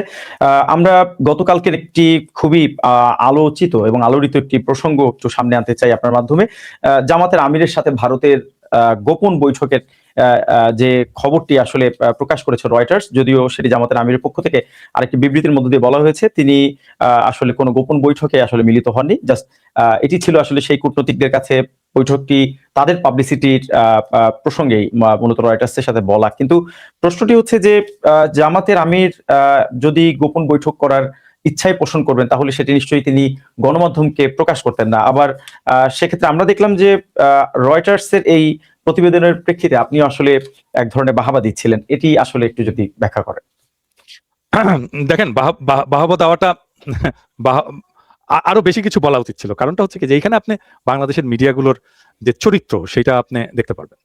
আমরা গতকালকের একটি খুবই আলোচিত এবং আলোড়িত একটি প্রসঙ্গ একটু সামনে আনতে চাই আপনার মাধ্যমে। জামাতের আমিরের সাথে ভারতের গোপন বৈঠকের যে খবরটি আসলে প্রকাশ করেছে রয়টার্স, যদিও সেটি জামাতের আমিরের পক্ষ থেকে আরেকটি বিবৃতির মধ্য দিয়ে বলা হয়েছে তিনি আসলে কোনো গোপন বৈঠকে আসলে মিলিত হননি। জাস্ট এটি ছিল আসলে সেই কূটনৈতিকদের কাছে বৈঠকটি তাদের পাবলিসিটির প্রসঙ্গেই মূলত রয়টার্সের সাথে বলা। কিন্তু প্রশ্নটি হচ্ছে যে জামাতের আমির যদি গোপন বৈঠক করার ইচ্ছাই পোষণ করবেন, তাহলে সেটি নিশ্চয়ই তিনি গণমাধ্যমকে প্রকাশ করতেন না। আবার সেক্ষেত্রে আমরা দেখলাম যে রয়টার্সের এই প্রতিবেদনের প্রেক্ষিতে আপনি আসলে এক ধরনের বাহাবা দিচ্ছিলেন, এটি আসলে একটু যদি ব্যাখ্যা করেন। দেখেন, বাহাবা দেওয়াটা আরো বেশি কিছু বলা উচিত ছিল। কারণটা হচ্ছে কি, যে এখানে আপনি বাংলাদেশের মিডিয়াগুলোর যে চরিত্র সেটা আপনি দেখতে পারবেন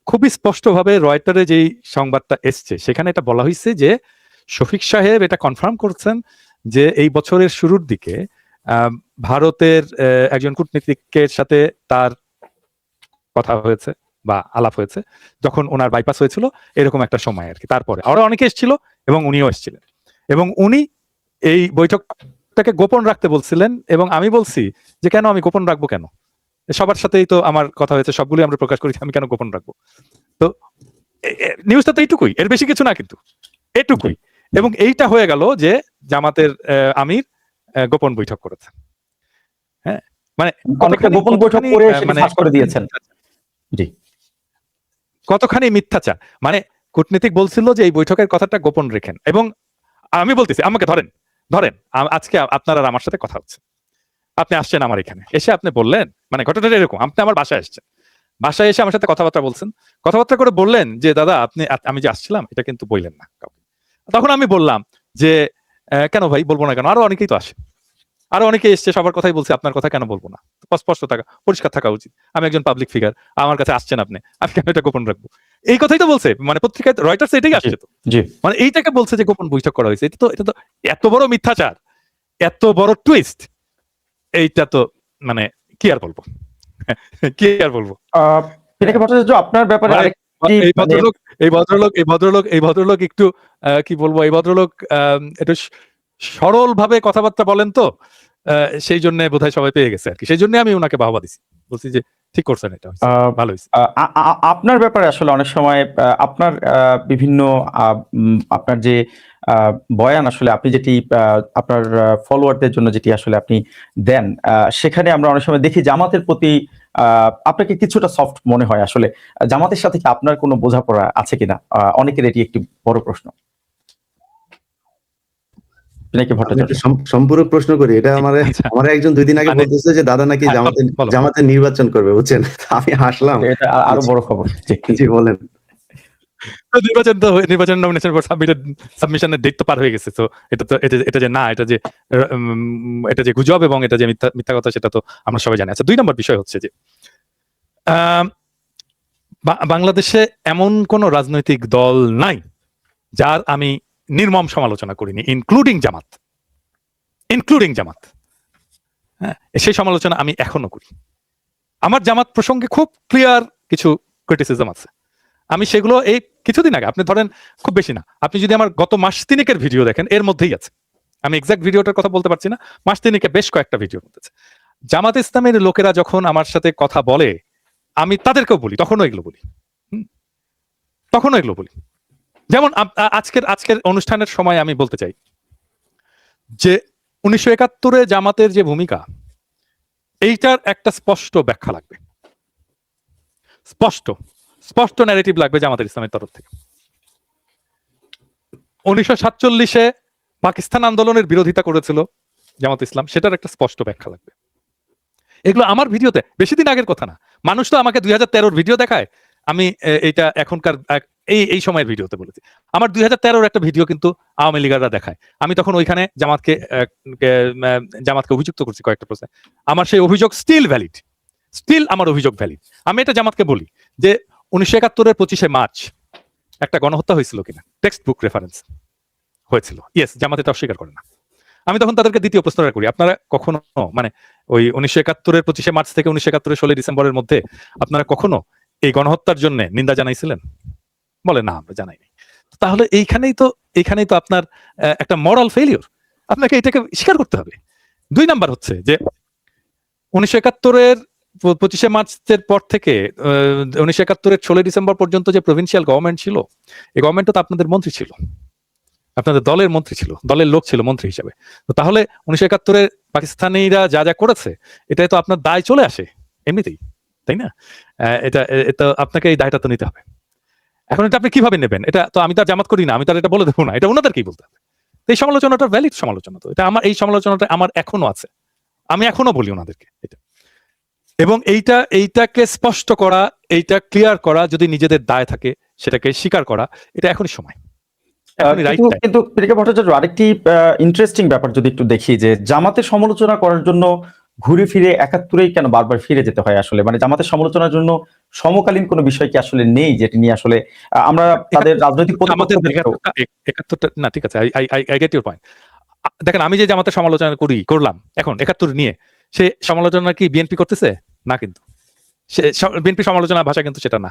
খুবই স্পষ্টভাবে। রয়টারে যেই সংবাদটা এসছে সেখানে এটা বলা হয়েছে যে শফিক সাহেব এটা কনফার্ম করছেন যে এই বছরের শুরুর দিকে ভারতের একজন কূটনীতিকের সাথে তার কথা হয়েছে বা আলাপ হয়েছে, যখন ওনার বাইপাস হয়েছিল এরকম একটা সময় আর কি। তারপরে আরো অনেকে এসেছিল এবং উনিও এসেছিলেন, এবং উনি এই বৈঠকটাকে গোপন রাখতে বলছিলেন। এবং আমি বলছি যে কেন আমি গোপন রাখবো, কেন? সবার সাথেই তো আমার কথা হয়েছে, সবগুলি আমরা প্রকাশ করেছি, আমি কেন গোপন রাখবো? তো নিউজটা তো এইটুকুই, এর বেশি কিছু না, কিন্তু এটুকুই। এবং এইটা হয়ে গেল যে জামাতের আমির গোপন বৈঠক করেছেন। হ্যাঁ, মানে গোপন বৈঠক করে সেটা ফাঁস করে দিয়েছেন। জি, কতখানি মিথ্যাচার। মানে কূটনীতিক বলছিল যে এই বৈঠকের কথাটা গোপন রেখেন, এবং আমি বলতেছি আমাকে ধরেন আজকে আপনার আর আমার সাথে কথা হচ্ছে, আপনি আসছেন আমার এখানে এসে আপনি বললেন, মানে ঘটনাটা এরকম, আপনি আমার বাসায় আসছেন, বাসায় এসে আমার সাথে কথাবার্তা বলছেন, কথাবার্তা করে বললেন যে দাদা আমি যে আসছিলাম এটা কিন্তু বললেন না কাউকে। তখন আমি বললাম যে কেন ভাই বলবো না কেন, আরো অনেকেই তো আসে। আরো অনেকে এসছে, সবার কথাই বলছে, আপনার কথা কেন বলবো না? স্পষ্ট থাকা, পরিষ্কার থাকা উচিত। আমি একজন পাবলিক ফিগার, আমার কাছে আসছেন আপনি, আমি কেন এটা গোপন রাখবো? এই কথাই তো বলছে, মানে পত্রিকায় রয়টার্স এটাই জি আসছে তো, জি মানে এইটাকে বলছে যে গোপন বৈঠক করা হয়েছে। এটা তো এত বড় মিথ্যাচার, এত বড় টুইস্ট, এইটা তো মানে কি আর বলবো, কি আর বলবো। পিনাকি ভট্টাচার্য, আপনার ব্যাপারে মানে আরেকটি এই মানে ভদ্রলোক এই ভদ্রলোক এই ভদ্রলোক এই ভদ্রলোক একটু কি বলবো, এই ভদ্রলোক একটু সরল ভাবে কথাবার্তা বলেন তো, সেই জন্য বোধহয় সবাই পেয়ে গেছে আর কি। সেই জন্য আমি ওনাকে বাহবা দিছি, বলছি যে ঠিক করছেন, এটা হয়েছে, আহ, ভালো হয়েছে। আপনার ব্যাপারে আসলে অনেক সময় আপনার বিভিন্ন আপনার যে বয়ান আসলে আপনি যেটি আপনার ফলোয়ারদের জন্য যেটি আসলে আপনি দেন, সেখানে আমরা অনেক সময় দেখি জামাতের প্রতি আপনাকে কিছুটা সফট মনে হয়। আসলে জামাতের সাথে কি আপনার কোনো বোঝাপড়া আছে কিনা? অনেকের এটি একটি বড় প্রশ্ন। পিনাকি আমি ভট্টাচার্য। একটা সম্পূরক প্রশ্ন করি। এটা আচ্ছা, আমার একজন 2 দিন আগে মানে বলতেছে যে দাদা নাকি হ্যাঁ, বলো বলো। জামাতে নির্বাচন করবে, বুঝছেন? আমি হাসলাম। এটা আরো বড় খবর। জি। জি বলেন। তো নির্বাচন নমিনেশন ফর সাবমিশনের ডেট তো পার হয়ে গেছে। তো এটা যে না, এটা যে গুজব এবং এটা যে মিথ্যা কথা, সেটা তো আমরা সবাই জানি। আচ্ছা, 2 নম্বর বিষয় হচ্ছে যে আম, বাংলাদেশে এমন কোন রাজনৈতিক দল নাই যার আমি নির্মম সমালোচনা করিনি, ইনক্লুডিং জামাত। হ্যাঁ, সেই সমালোচনা আমি এখনো করি। আমার জামাত প্রসঙ্গে খুব ক্লিয়ার কিছু ক্রিটিসিজম আছে। আমি সেগুলো এই কিছুদিন আগে, আপনি ধরেন খুব বেশি না, আপনি যদি আমার গত মাস তিনেকের ভিডিও দেখেন, এর মধ্যেই আছে। আমি এক্সাক্ট ভিডিওটার কথা বলতে পারছি না, মাস তিনেকে বেশ কয়েকটা ভিডিও আছে। জামাত ইসলামের লোকেরা যখন আমার সাথে কথা বলে, আমি তাদেরকেও বলি, তখনও এগুলো বলি। যেমন আজকের অনুষ্ঠানের সময় আমি বলতে চাই যে 1971-এ জামাতের যে ভূমিকা, এইটার একটা স্পষ্ট ব্যাখ্যা লাগবে, স্পষ্ট ন্যারেটিভ লাগবে জামাতের ইসলামের তরফ থেকে। 1947-এ পাকিস্তান আন্দোলনের বিরোধিতা করেছিল জামাত ইসলাম, সেটার একটা স্পষ্ট ব্যাখ্যা লাগবে। এগুলো আমার ভিডিওতে, বেশি দিন আগের কথা না। মানুষ তো আমাকে 2013-র ভিডিও দেখায়, আমি এইটা এখনকার এই সময়ের ভিডিওতে বলেছি। আমার 2013-র একটা ভিডিও কিন্তু আওয়ামী লীগাররা দেখায়। আমি তখন ওইখানে জামাতকে অভিযুক্ত করছি কয়েকটা প্রশ্নে। আমার সেই অভিযোগ স্টিল আমার অভিযোগ ভ্যালিড। আমি এটা জামাতকে বলি যে 1971-এর 25শে মার্চ একটা গণহত্যা হয়েছিল কিনা, টেক্সট বুক রেফারেন্স হয়েছিল। ইয়েস, জামাত এটা অস্বীকার করে না। আমি তখন তাদেরকে দ্বিতীয় প্রশ্নটা করি, আপনারা কখনো মানে ওই 1971-এর 25শে মার্চ থেকে 1971-এর 16 ডিসেম্বরের মধ্যে আপনারা কখনো এই গণহত্যার জন্য নিন্দা জানাইছিলেন? বলে না, আমরা জানাইনি। তাহলে এইখানেই তো আপনার একটা মরাল ফেলিওর, আপনাকে এটাকে স্বীকার করতে হবে। 2 নাম্বার হচ্ছে যে 1971-এর 25শে মার্চের পর থেকে 1971-এর 16 ডিসেম্বর পর্যন্ত যে প্রভিন্সিয়াল গভর্নমেন্ট ছিল, এই গভর্নমেন্টও তো আপনাদের মন্ত্রী ছিল, আপনাদের দলের মন্ত্রী ছিল, দলের লোক ছিল মন্ত্রী হিসেবে। তো তাহলে 1971-এ পাকিস্তানিরা যা যা করেছে, এটাই তো আপনার দায় চলে আসে এমনিতেই, তাই না? এটা আপনাকে এই দায়টা তো নিতে হবে। এখন এটা আপনি কিভাবে নেবেন? এটা তো আমি তার জামাত করি না, আমি তার এটা বলে দেবো না, এটা ওনাদেরকেই বলতে হবে। তো এই সমালোচনাটা ভ্যালিড সমালোচনা, তো এটা এই সমালোচনাটা আমার এখনো আছে, আমি এখনো বলি ওনাদেরকে এটা। এবং এইটাকে স্পষ্ট করা, এইটা ক্লিয়ার করা, যদি নিজেদের দায় থাকে সেটাকে স্বীকার করা, এটা এখনই সময়, এখনই রাইট টাইম। কিন্তু পিনাকি ভট্টাচার্য, আরেকটি ইন্টারেস্টিং ব্যাপার যদি একটু দেখি, যে জামাতের সমালোচনা করার জন্য ঘুরে ফিরে 71-এই কেন বারবার ফিরে যেতে হয় আসলে? মানে জামাতের সমালোচনার জন্য সমকালীন কোনো বিষয় কি আসলে নেই, যেটি নিয়ে আসলে আমরা তাদের রাজনৈতিক আমাদের প্রতিপক্ষদেরকেও 71টা না, ঠিক আছে, আই গেট ইউর পয়েন্ট। দেখেন, আমি যে জামাতের সমালোচনা করলাম এখন 71 নিয়ে, সে সমালোচনা কি বিএনপি করতেছে? না, কিন্তু বিএনপি সমালোচনার ভাষা কিন্তু সেটা না।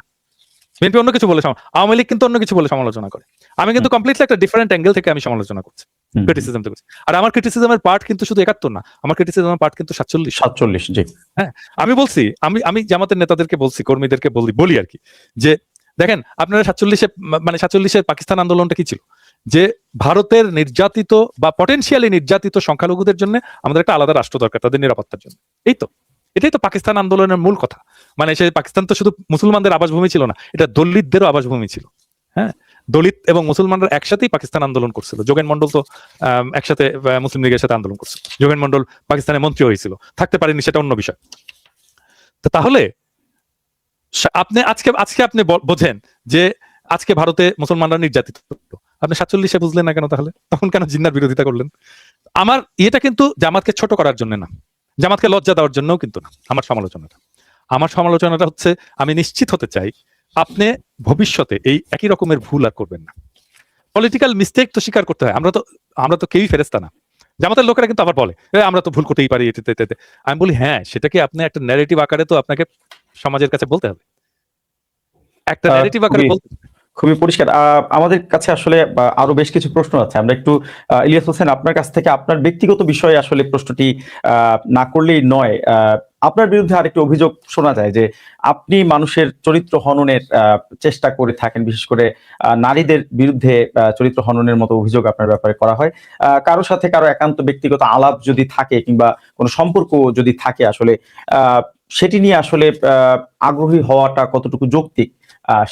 বিএনপি অন্য কিছু বলে, আওয়ামী লীগ কিন্তু অন্য কিছু বলে সমালোচনা করে। আমি কিন্তু কমপ্লিটলি একটা ডিফারেন্ট অ্যাঙ্গেল থেকে আমি সমালোচনা করছি, ক্রিটিসিজম করছি। আর আমার ক্রিটিসিজমের পার্ট কিন্তু শুধু 71 না, আমার ক্রিটিসিজমের পার্ট কিন্তু 47। জি। হ্যাঁ, আমি বলছি, আমি জামাতের নেতাদেরকে বলছি, কর্মীদেরকে বলি আর কি, যে দেখেন, আপনারা 47-এর পাকিস্তান আন্দোলনটা কি ছিল? যে ভারতের নির্যাতিত বা পটেনশিয়ালি নির্যাতিত সংখ্যালঘুদের জন্য আমাদের একটা আলাদা রাষ্ট্র দরকার, তাদের নিরাপত্তার জন্য। এটাই তো পাকিস্তান আন্দোলনের মূল কথা। মানে সেই পাকিস্তান তো শুধু মুসলমানদের আবাসভূমি ছিল না, এটা দলিতদেরও আবাসভূমি ছিল। হ্যাঁ, দলিত এবং মুসলমানরা একসাথেই পাকিস্তান আন্দোলন করছিল। যোগেন মন্ডল তো একসাথে মুসলিম লীগের সাথে আন্দোলন করছিল। যোগেন মন্ডল পাকিস্তানের মন্ত্রী হয়েছিল, থাকতে পারেনি, সেটা অন্য বিষয়। তো তাহলে আপনি আজকে আপনি বোঝেন যে আজকে ভারতে মুসলমানরা নির্যাতিত, আপনি 47-এ বুঝলেন না কেন? তাহলে তখন কেন জিন্নার বিরোধিতা করলেন? আমার ইয়েটা কিন্তু জামাতকে ছোট করার জন্য না, জামাতকে লজ্জা দেওয়ার জন্যও কিন্তু না। আমার সমালোচনাটা হচ্ছে আমি নিশ্চিত হতে চাই আপনি ভবিষ্যতে এই একই রকমের ভুল আর করবেন না। পলিটিক্যাল মিস্টেক তো স্বীকার করতে হয়, আমরা তো কেউই ফেরেস্তা না। জামাতের লোকেরা কিন্তু আবার বলে আমরা তো ভুল করতেই পারি এতে। আমি বলি হ্যাঁ, সেটাকে আপনি একটা ন্যারেটিভ আকারে তো আপনাকে সমাজের কাছে বলতে হবে, একটা ন্যারেটিভ আকারে বলতে হবে। খুবই পরিষ্কার। আমাদের কাছে আসলে আরো বেশ কিছু প্রশ্ন আছে। আমরা একটু ইলিয়াস হোসেন, আপনার কাছ থেকে আপনার ব্যক্তিগত বিষয়ে আসলে প্রশ্নটি না করলেই নয়। আপনার বিরুদ্ধে আরেকটি অভিযোগ শোনা যায় যে আপনি মানুষের চরিত্র হননের চেষ্টা করে থাকেন, বিশেষ করে নারীদের বিরুদ্ধে চরিত্র হননের মতো অভিযোগ আপনার ব্যাপারে করা হয়। কারোর সাথে কারো একান্ত ব্যক্তিগত আলাপ যদি থাকে কিংবা কোনো সম্পর্ক যদি থাকে, আসলে সেটি নিয়ে আসলে আগ্রহী হওয়াটা কতটুকু যৌক্তিক,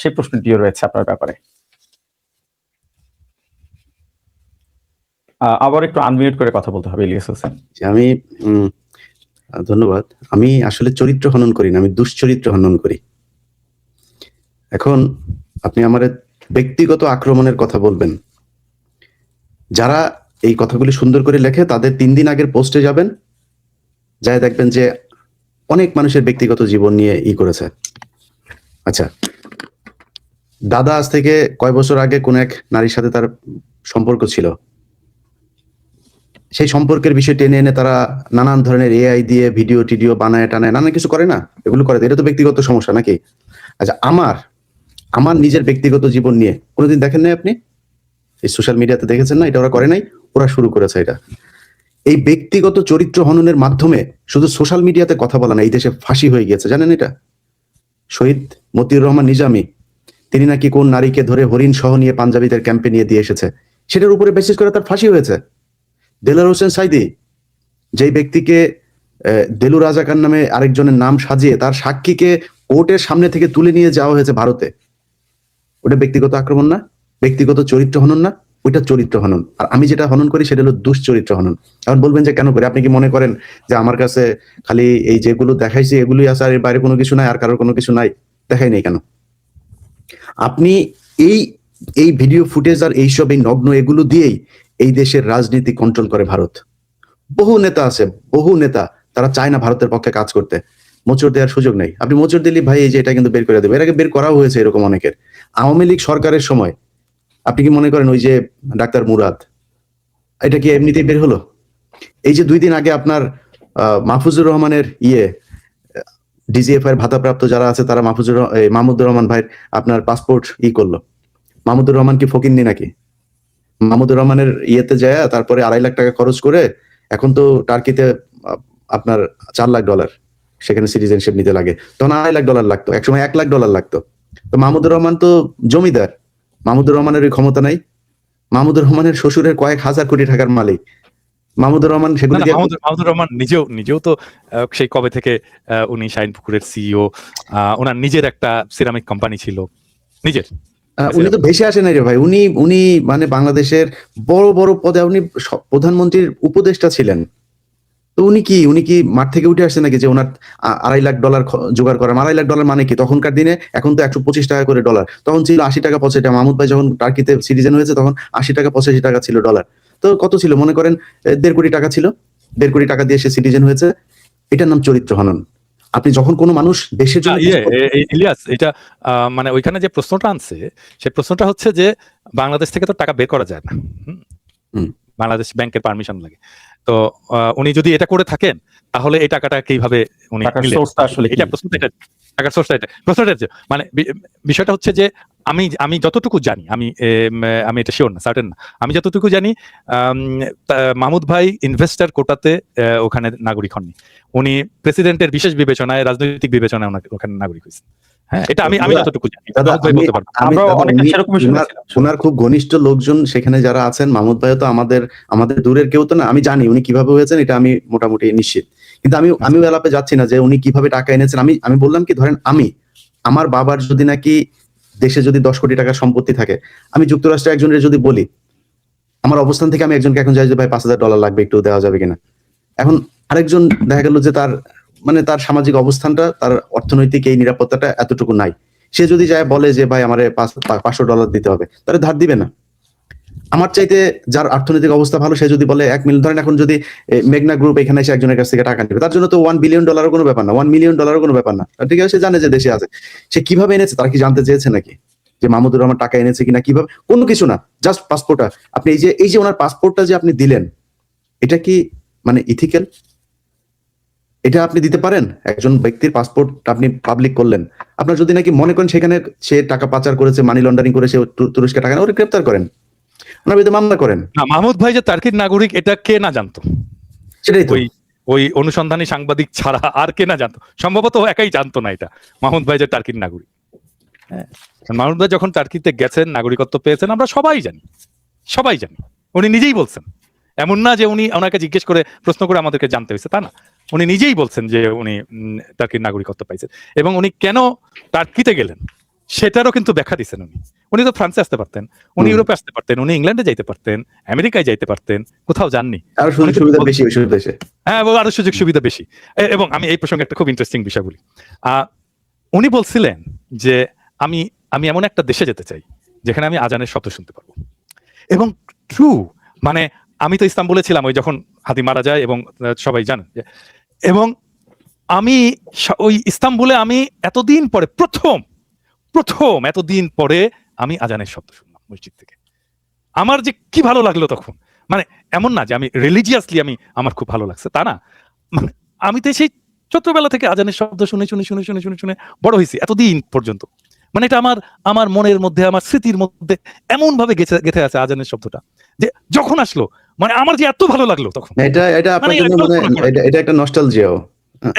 সেই প্রশ্নটিও রয়েছে আপনার ব্যাপারে। আবার একটু আনমিউট করে কথা বলতে হবে ইলিয়াস হোসেন। আমি ধন্যবাদ। আমি আসলে চরিত্র হনন করি না, আমি দুশ্চরিত্র হনন করি। এখন আপনি আমার ব্যক্তিগত আক্রমণের কথা বলবেন, যারা এই কথাগুলি সুন্দর করে লেখে তাদের 3 দিন আগের পোস্টে যাবেন, যাই দেখবেন যে অনেক মানুষের ব্যক্তিগত জীবন নিয়ে করেছে। আচ্ছা, দাদা আজ থেকে কয় বছর আগে কোন এক নারীর সাথে তার সম্পর্ক ছিল, সেই সম্পর্কের বিষয় টেনে এনে তারা নানান ধরনের এআই দিয়ে ভিডিও টিডিও বানায় টানায় নানান কিছু করে না, এগুলো করে। এটা তো ব্যক্তিগত সমস্যা নাকি? আচ্ছা, আমার নিজের ব্যক্তিগত জীবন নিয়ে কোনোদিন দেখেন নাই আপনি? এই সোশ্যাল মিডিয়াতে দেখেছেন না? এটা ওরা করে নাই, ওরা শুরু করেছে এটা। এই ব্যক্তিগত চরিত্র হননের মাধ্যমে শুধু সোশ্যাল মিডিয়াতে কথা বলা না, এই দেশে ফাঁসি হয়ে গিয়েছে, জানেন এটা? শহীদ মতিউর রহমান নিজামী, তিনি নাকি কোন নারীকে ধরে হরিণ সহ নিয়ে পাঞ্জাবিদের ক্যাম্পে নিয়ে দিয়ে এসেছে, সেটার উপরে বেসিস করে তার ফাঁসি হয়েছে। দেলোয়ার হোসেন সাইদি, যেই ব্যক্তিকে দেলু রাজাকার নামে আরেকজনের নাম সাজিয়ে তার সাক্ষীকে কোর্টের সামনে থেকে তুলে নিয়ে যাওয়া হয়েছে ভারতে, ওটা ব্যক্তিগত আক্রমণ না? ব্যক্তিগত চরিত্র হনন না? ওইটা চরিত্র হনন। আর আমি যেটা হনন করি সেটা হলো দুশ্চরিত্র হনন। এখন বলবেন যে কেন করে? আপনি কি মনে করেন যে আমার কাছে খালি এই যেগুলো দেখাইছি এগুলোই আছে, আর এর বাইরে কোনো কিছু নাই, আর কারোর কোনো কিছু নাই? দেখাই নাই কেন? আপনি এই ভিডিও ফুটেজ আর এইসব এই নগ্ন এগুলো দিয়েই এই দেশের রাজনীতি কন্ট্রোল করে ভারত। বহু নেতা আছে, বহু নেতা, তারা চায় না ভারতের পক্ষে কাজ করতে, মোচড় দেওয়ার সুযোগ নেই। আপনি মোচড় দিলে ভাই এই যে এটা কিন্তু বের করে দেবে, এর আগে বের করাও হয়েছে এরকম অনেকের। আওয়ামী লীগ সরকারের সময় আপনি কি মনে করেন ওই যে ডাক্তার মুরাদ, এটা কি এমনিতেই বের হলো? এই যে 2 দিন আগে আপনার মাহফুজুর রহমানের ডিজিএফআই এর ভাতাপ্রাপ্ত যারা আছে তারা মাহমুদুর রহমান ভাইয়ের আপনার পাসপোর্ট করলো। মাহমুদুর রহমান কি ফকিন্নি নাকি? মাহমুদুর রহমানের ইয়েতে যায় তারপরে 2.5 লাখ টাকা খরচ করে, এখন তো টার্কিতে আপনার $4 লাখ সেখানে সিটিজেনশিপ নিতে লাগে, তখন $2.5 লাখ লাগতো, একসময় $1 লাখ লাগতো। তো মাহমুদুর রহমান তো জমিদার, মাহমুদুর রহমানের ওই ক্ষমতা নাই। মাহমুদুর রহমানের শ্বশুরের কয়েক হাজার কোটি টাকার মালিক মাহমুদুর রহমান, সেগুলো মাহমুদুর রহমান নিজেও তো সেই কবে থেকে উনি শাহিনপুকুরের সিইও, ওনার নিজের একটা সিরামিক কোম্পানি ছিল নিজের। উনি তো ভেসে আসে নাই রে ভাই, উনি মানে বাংলাদেশের বড় বড় পদে, উনি প্রধানমন্ত্রীর উপদেষ্টা ছিলেন। তো উনি কি মাঠ থেকে উঠে আসছে নাকি যে ওনার $2.5 লাখ জোগাড় করা? $2.5 লাখ মানে কি তখনকার দিনে? এখন তো 125 টাকা করে ডলার, তখন ছিল 80 টাকা 85 টাকা। মাহমুদ ভাই যখন টার্কিতে সিটিজেন হয়েছে তখন 80 টাকা 85 টাকা ছিল ডলার। তো কত ছিল মনে করেন? 1.5 কোটি টাকা ছিল। 1.5 কোটি টাকা দিয়ে সে সিটিজেন হয়েছে। এটার নাম চরিত্র হনন। আপনি যখন কোনো মানুষ দেশের জন্য ইলিয়াস, এটা মানে ওইখানে যে প্রশ্নটা আনছে, সে প্রশ্নটা হচ্ছে যে বাংলাদেশ থেকে তো টাকা বের করা যায় না, বাংলাদেশ ব্যাংকের পারমিশন লাগে। তো উনি যদি এটা করে থাকেন তাহলে এই টাকাটা কিভাবে উনি টাকার সোর্সটা প্রশ্নটা মানে বিষয়টা হচ্ছে যে আমি যতটুকু জানি, আমি এটা শিওর না, সার্টেন না, আমি যতটুকু জানি মাহমুদ ভাই ইনভেস্টর কোটাতে ওখানে নাগরিক হননি, উনি প্রেসিডেন্টের বিশেষ বিবেচনায়, রাজনৈতিক বিবেচনায় ওখানে নাগরিক হয়েছে। হ্যাঁ, এটা আমি যতটুকু জানি। ওনার খুব ঘনিষ্ঠ লোকজন সেখানে যারা আছেন, মাহমুদ ভাই তো আমাদের দূরের কেউ তো না। আমি জানি উনি কিভাবে হয়েছেন, এটা আমি মোটামুটি নিশ্চিত। কিন্তু আমি আলাপে যাচ্ছি না যে উনি কিভাবে টাকা এনেছেন। আমি বললাম কি, ধরেন আমার বাবার যদি নাকি দেশে যদি 10 কোটি টাকার সম্পত্তি থাকে, আমি যুক্তরাষ্ট্রের একজনের যদি বলি, আমার অবস্থান থেকে আমি একজনকে এখন চাই যে ভাই $5,000 লাগবে, একটু দেওয়া যাবে কিনা। এখন আরেকজন দেখা গেল যে তার সামাজিক অবস্থানটা, তার অর্থনৈতিক এই নিরাপত্তাটা এতটুকু নাই, সে যদি যায় বলে যে ভাই আমারে $500 দিতে হবে, তাহলে ধার দিবে না। আমার চাইতে যার অর্থনৈতিক অবস্থা ভালো সে যদি বলে 1 মিলিয়ন, ধরেন এখন যদি মেঘনা গ্রুপ এখানে এসে একজনের কাছ থেকে টাকা নেবে, তার জন্য তো $1 বিলিয়ন কোনো ব্যাপার না, $1 মিলিয়ন কোনো ব্যাপার না। ঠিক আছে, সে জানে যে দেশে আছে। সে কিভাবে এনেছে তার কি জানতে চেয়েছে নাকি? যে মাহমুদুর রহমান টাকা এনেছে কিনা, কিভাবে? কোনো কিছু না, জাস্ট পাসপোর্টটা। আপনি এই যে ওনার পাসপোর্টটা যে আপনি দিলেন, এটা কি মানে ইথিক্যাল? এটা আপনি দিতে পারেন? একজন ব্যক্তির পাসপোর্ট আপনি পাবলিক করলেন, আপনার যদি নাকি মনে করেন সেখানে সে টাকা পাচার করেছে, মানি লন্ডারিং করে, সে তুরস্কে টাকা নেয়, ওরে গ্রেপ্তার করেন, ওনার বিরুদ্ধে মামলা করেন। না, মাহমুদ ভাই যে টার্কির নাগরিক এটা কে না জানতো? সেটাই তো। ওই ওই অনুসন্ধানী সাংবাদিক ছাড়া আর কে না জানতো? সম্ভবত ও একাই জানতো না এটা, মাহমুদ ভাই যে টার্কির নাগরিক। হ্যাঁ, মাহমুদ ভাই যখন টার্কিতে গেছেন, নাগরিকত্ব পেয়েছেন, আমরা সবাই জানি, সবাই জানি। উনি নিজেই বলছেন, এমন না যে উনি ওনাকে জিজ্ঞেস করে প্রশ্ন করে আমাদেরকে জানতে হয়েছে, তা না। উনি নিজেই বলছেন যে উনি টার্কির নাগরিকত্ব পাইছেন, এবং উনি কেন টার্কিতে গেলেন সেটারও কিন্তু ব্যাখ্যা দিচ্ছেন। উনি তো ফ্রান্সে আসতে পারতেন, উনি ইউরোপে আসতে পারতেন, উনি ইংল্যান্ডে যাইতে পারতেন, আমেরিকায় যাইতে পারতেন, কোথাও যাননি। আরো সুযোগ সুবিধা বেশি ওইসব দেশে। হ্যাঁ, আরো সুযোগ সুবিধা বেশি। এবং আমি এই প্রসঙ্গে একটা খুব ইন্টারেস্টিং বিষয় বলি। উনি বলছিলেন যে আমি আমি এমন একটা দেশে যেতে চাই যেখানে আমি আজানের শব্দ শুনতে পারবো। এবং ট্রু, মানে আমি তো ইস্তাম্বুলে ছিলাম ওই যখন হাদি মারা যায়, এবং সবাই জানেন যে, এবং আমি ওই ইস্তাম্বুলে আমি এতদিন পরে প্রথম এতদিন পরে আমি আজানের শব্দ শুনলাম মসজিদ থেকে। আমার যে কি ভালো লাগলো তখন, মানে এমন না যে আমি রিলিজিয়াসলি আমার খুব ভালো লাগছে, তা না। মানে আমি তো সেই ছোটবেলা থেকে আজানের শব্দ শুনে শুনে শুনে শুনে শুনে শুনে বড় হয়েছি এতদিন পর্যন্ত। মানে এটা আমার মনের মধ্যে, আমার স্মৃতির মধ্যে এমন ভাবে গেঁথে আছে আজানের শব্দটা, যে যখন আসলো মানে আমার যে এত ভালো লাগলো তখন। এটা আপনার জন্য মানে এটা একটা নস্টালজিয়াও।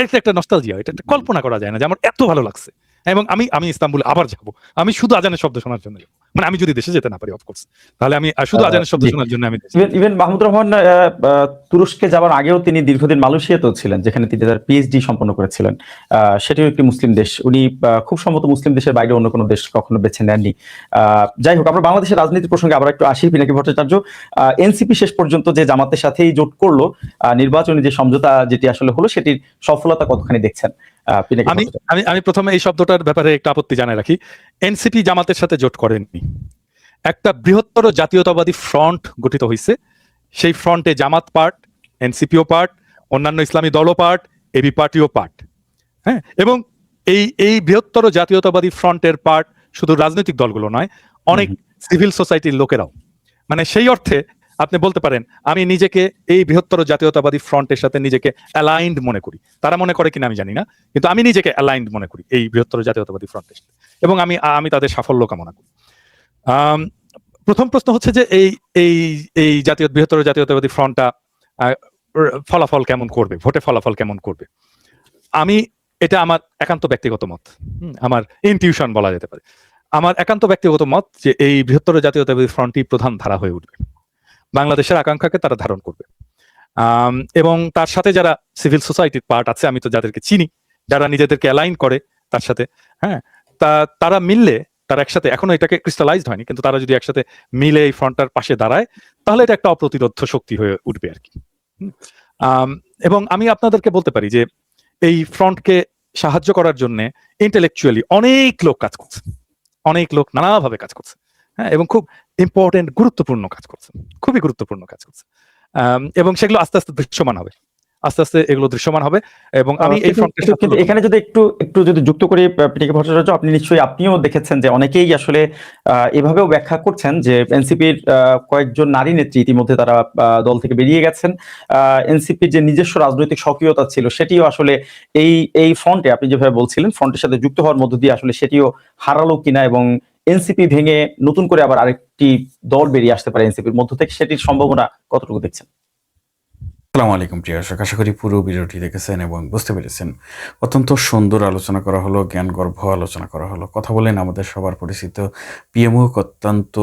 এটা একটা নস্টালজিয়া, এটা একটা কল্পনা করা যায় না যে আমার এত ভালো লাগছে। এবং আমি ইস্তাম্বুলে আবার যাব, আমি শুধু আজানের শব্দ শোনার জন্য যাবো। মানে আমি যদি দেশে যেতে না পারি অফকোর্স, তাহলে আমি শুধু আজানের শব্দ শোনার জন্য আমি ইভেন মাহমুদুর রহমান তুরস্কে যাওয়ার আগেও তিনি দীর্ঘদিন মালয়েশিয়াতেও ছিলেন, যেখানে তিনি তার পিএইচডি সম্পন্ন করেছিলেন। সেটিও একটি মুসলিম দেশ। উনি খুব সম্ভবত মুসলিম দেশের বাইরে অন্য কোনো দেশ কখনো বেছে নেননি। যাই হোক, আমরা বাংলাদেশের রাজনীতির প্রসঙ্গে আবার একটু আসি। পিনাকি ভট্টাচার্য, এনসিপি শেষ পর্যন্ত যে জামাতের সাথেই জোট করলো, নির্বাচনী যে সমঝোতা যেটি আসলে হলো, সেটির সফলতা কতখানি দেখছেন? আমি প্রথমে এই শব্দটার ব্যাপারে একটা আপত্তি জানাই রাখি। এনসিপি জামাতের সাথে জোট করেননি, একটা বৃহত্তর জাতীয়তাবাদী ফ্রন্ট গঠিত হয়েছে। সেই ফ্রন্টে জামাত পার্ট, এনসিপিও পার্ট, অন্যান্য ইসলামী দলও পার্ট, এবি পার্টিও পার্ট। হ্যাঁ, এবং এই বৃহত্তর জাতীয়তাবাদী ফ্রন্টের পার্ট শুধু রাজনৈতিক দলগুলো নয়, অনেক সিভিল সোসাইটির লোকেরাও। মানে সেই অর্থে আপনি বলতে পারেন আমি নিজেকে এই বৃহত্তর জাতীয়তাবাদী ফ্রন্টের সাথে নিজেকে অ্যালাইন্ড মনে করি। তারা মনে করে কিনা আমি জানি না, কিন্তু আমি নিজেকে অ্যালাইন্ড মনে করি এই বৃহত্তর জাতীয়তাবাদী ফ্রন্টের সাথে, এবং আমি তাদের সাফল্য কামনা করি। প্রথম প্রশ্ন হচ্ছে যে এই বৃহত্তর জাতীয়তাবাদী ফ্রন্টটা ফলাফল কেমন করবে, ভোটে ফলাফল কেমন করবে। এটা আমার একান্ত ব্যক্তিগত মত, আমার ইনটিউশন বলা যেতে পারে। আমার একান্ত ব্যক্তিগত মত যে এই বৃহত্তর জাতীয়তাবাদী ফ্রন্টই প্রধান ধারা হয়ে উঠবে, বাংলাদেশের আকাঙ্ক্ষাকে তারা ধারণ করবে। এবং তার সাথে যারা সিভিল সোসাইটির পার্ট আছে, আমি তো যাদেরকে চিনি, যারা নিজেদেরকে অ্যালাইন করে তার সাথে, হ্যাঁ, তারা মিললে, তারা একসাথে, এখনো এটাকে ক্রিস্টালাইজড হয়নি, কিন্তু তারা যদি একসাথে মিলে এই ফ্রন্টটার পাশে দাঁড়ায়, তাহলে এটা একটা অপ্রতিরোধ্য শক্তি হয়ে উঠবে আর কি। এবং আমি আপনাদেরকে বলতে পারি যে এই ফ্রন্টকে সাহায্য করার জন্য ইন্টেলেকচুয়ালি অনেক লোক কাজ করছে, অনেক লোক নানাভাবে কাজ করছে, হ্যাঁ, এবং খুব ইম্পর্টেন্ট গুরুত্বপূর্ণ কাজ করছে, খুবই গুরুত্বপূর্ণ কাজ করছে। এবং সেগুলো আস্তে আস্তে দৃশ্যমান হবে, আস্তে আস্তে এগুলো দৃশ্যমান হবে। এবং আমি এই ফ্রন্টের কিন্তু এখানে যদি একটু যদি যুক্ত করি, পিনাকি ভট্টাচার্য, আপনিও দেখেছেন যে অনেকেই আসলে এভাবেও ব্যাখ্যা করছেন যে এনসিপির কয়েকজন নারী নেত্রী ইতিমধ্যে তারা দল থেকে বেরিয়ে গেছেন। এনসিপির যে নিজস্ব রাজনৈতিক সক্রিয়তা ছিল সেটিও আসলে এই ফ্রন্টে, আপনি যেভাবে বলছিলেন, ফ্রন্টের সাথে যুক্ত হওয়ার মধ্য দিয়ে আসলে সেটিও হারালো কিনা, এবং এনসিপি ভেঙে নতুন করে আবার আরেকটি দল বেরিয়ে আসতে পারে এনসিপির মধ্য থেকে, সেটির সম্ভাবনা কতটুকু দেখছেন? আসসালামু আলাইকুম প্রিয় দর্শক, আশা করি পুরো ভিডিওটি দেখেছেন এবং বুঝতে পেরেছেন। অত্যন্ত সুন্দর আলোচনা করা হলো, জ্ঞানগর্ভ আলোচনা করা হলো। কথা বলেন আমাদের সবার পরিচিত পিএমও অত্যন্ত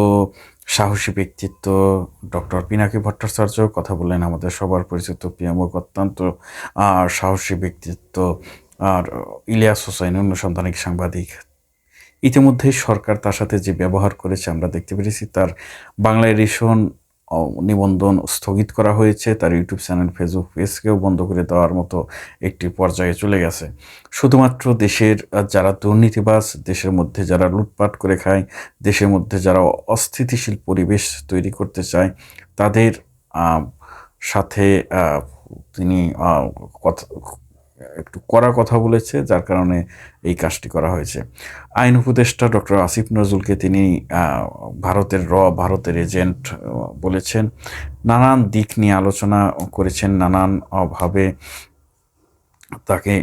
সাহসী ব্যক্তিত্ব ডক্টর পিনাকি ভট্টাচার্য। কথা বললেন আমাদের সবার পরিচিত পিএমও অত্যন্ত সাহসী ব্যক্তিত্ব আর ইলিয়াস হোসাইন, অনুসন্ধানিক সাংবাদিক। ইতিমধ্যেই সরকার তার সাথে যে ব্যবহার করেছে আমরা দেখতে পেরেছি। তার বাংলা এডিশন নিবন্ধন স্থগিত করা হয়েছে, তার ইউটিউব চ্যানেল ফেসবুক পেজকেও বন্ধ করে দেওয়ার মতো একটি পর্যায়ে চলে গেছে। শুধুমাত্র দেশের যারা দুর্নীতিবাজ, দেশের মধ্যে যারা লুটপাট করে খায়, দেশের মধ্যে যারা অস্থিতিশীল পরিবেশ তৈরি করতে চায়, তাদের সাথে তিনি কথা একটু কড়া কথা বলেছে, যার কারণে এই কাজটি করা হয়েছে। আইন উপদেষ্টা ডক্টর আসিফ নজরুলকে তিনি ভারতের এজেন্ট বলেছেন। নানান দিক নিয়ে আলোচনা করেছেন, নানান ভাবে তাকে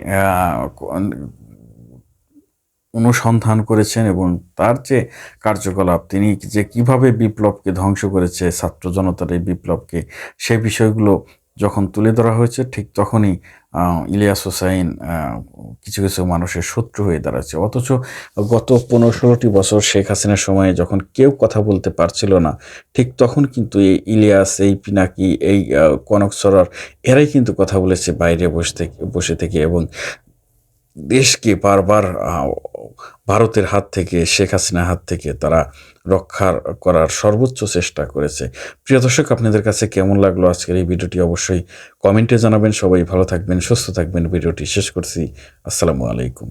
অনুসন্ধান করেছেন এবং তার যে কার্যকলাপ, তিনি যে কিভাবে বিপ্লবকে ধ্বংস করেছে, ছাত্র জনতার এই বিপ্লবকে, সেই বিষয়গুলো যখন তুলে ধরা হয়েছে, ঠিক তখনই ইলিয়াস হোসাইন কিছু কিছু মানুষের শত্রু হয়ে দাঁড়াচ্ছে। অথচ গত 15-16টি বছর শেখ হাসিনার সময়ে যখন কেউ কথা বলতে পারছিল না, ঠিক তখন কিন্তু এই ইলিয়াস, এই পিনাকি, এই কনক সরার, এরাই কিন্তু কথা বলেছে বাইরে বসে থেকে এবং দেশকে বারবার ভারতের হাত থেকে, শেখ হাসিনার হাত থেকে তারা রক্ষা করার সর্বোচ্চ চেষ্টা করেছে। প্রিয় দর্শক, আপনাদের কাছে কেমন লাগলো আজকের এই ভিডিওটি অবশ্যই কমেন্টে জানাবেন। সবাই ভালো থাকবেন, সুস্থ থাকবেন। ভিডিওটি শেষ করছি। আসসালামু আলাইকুম।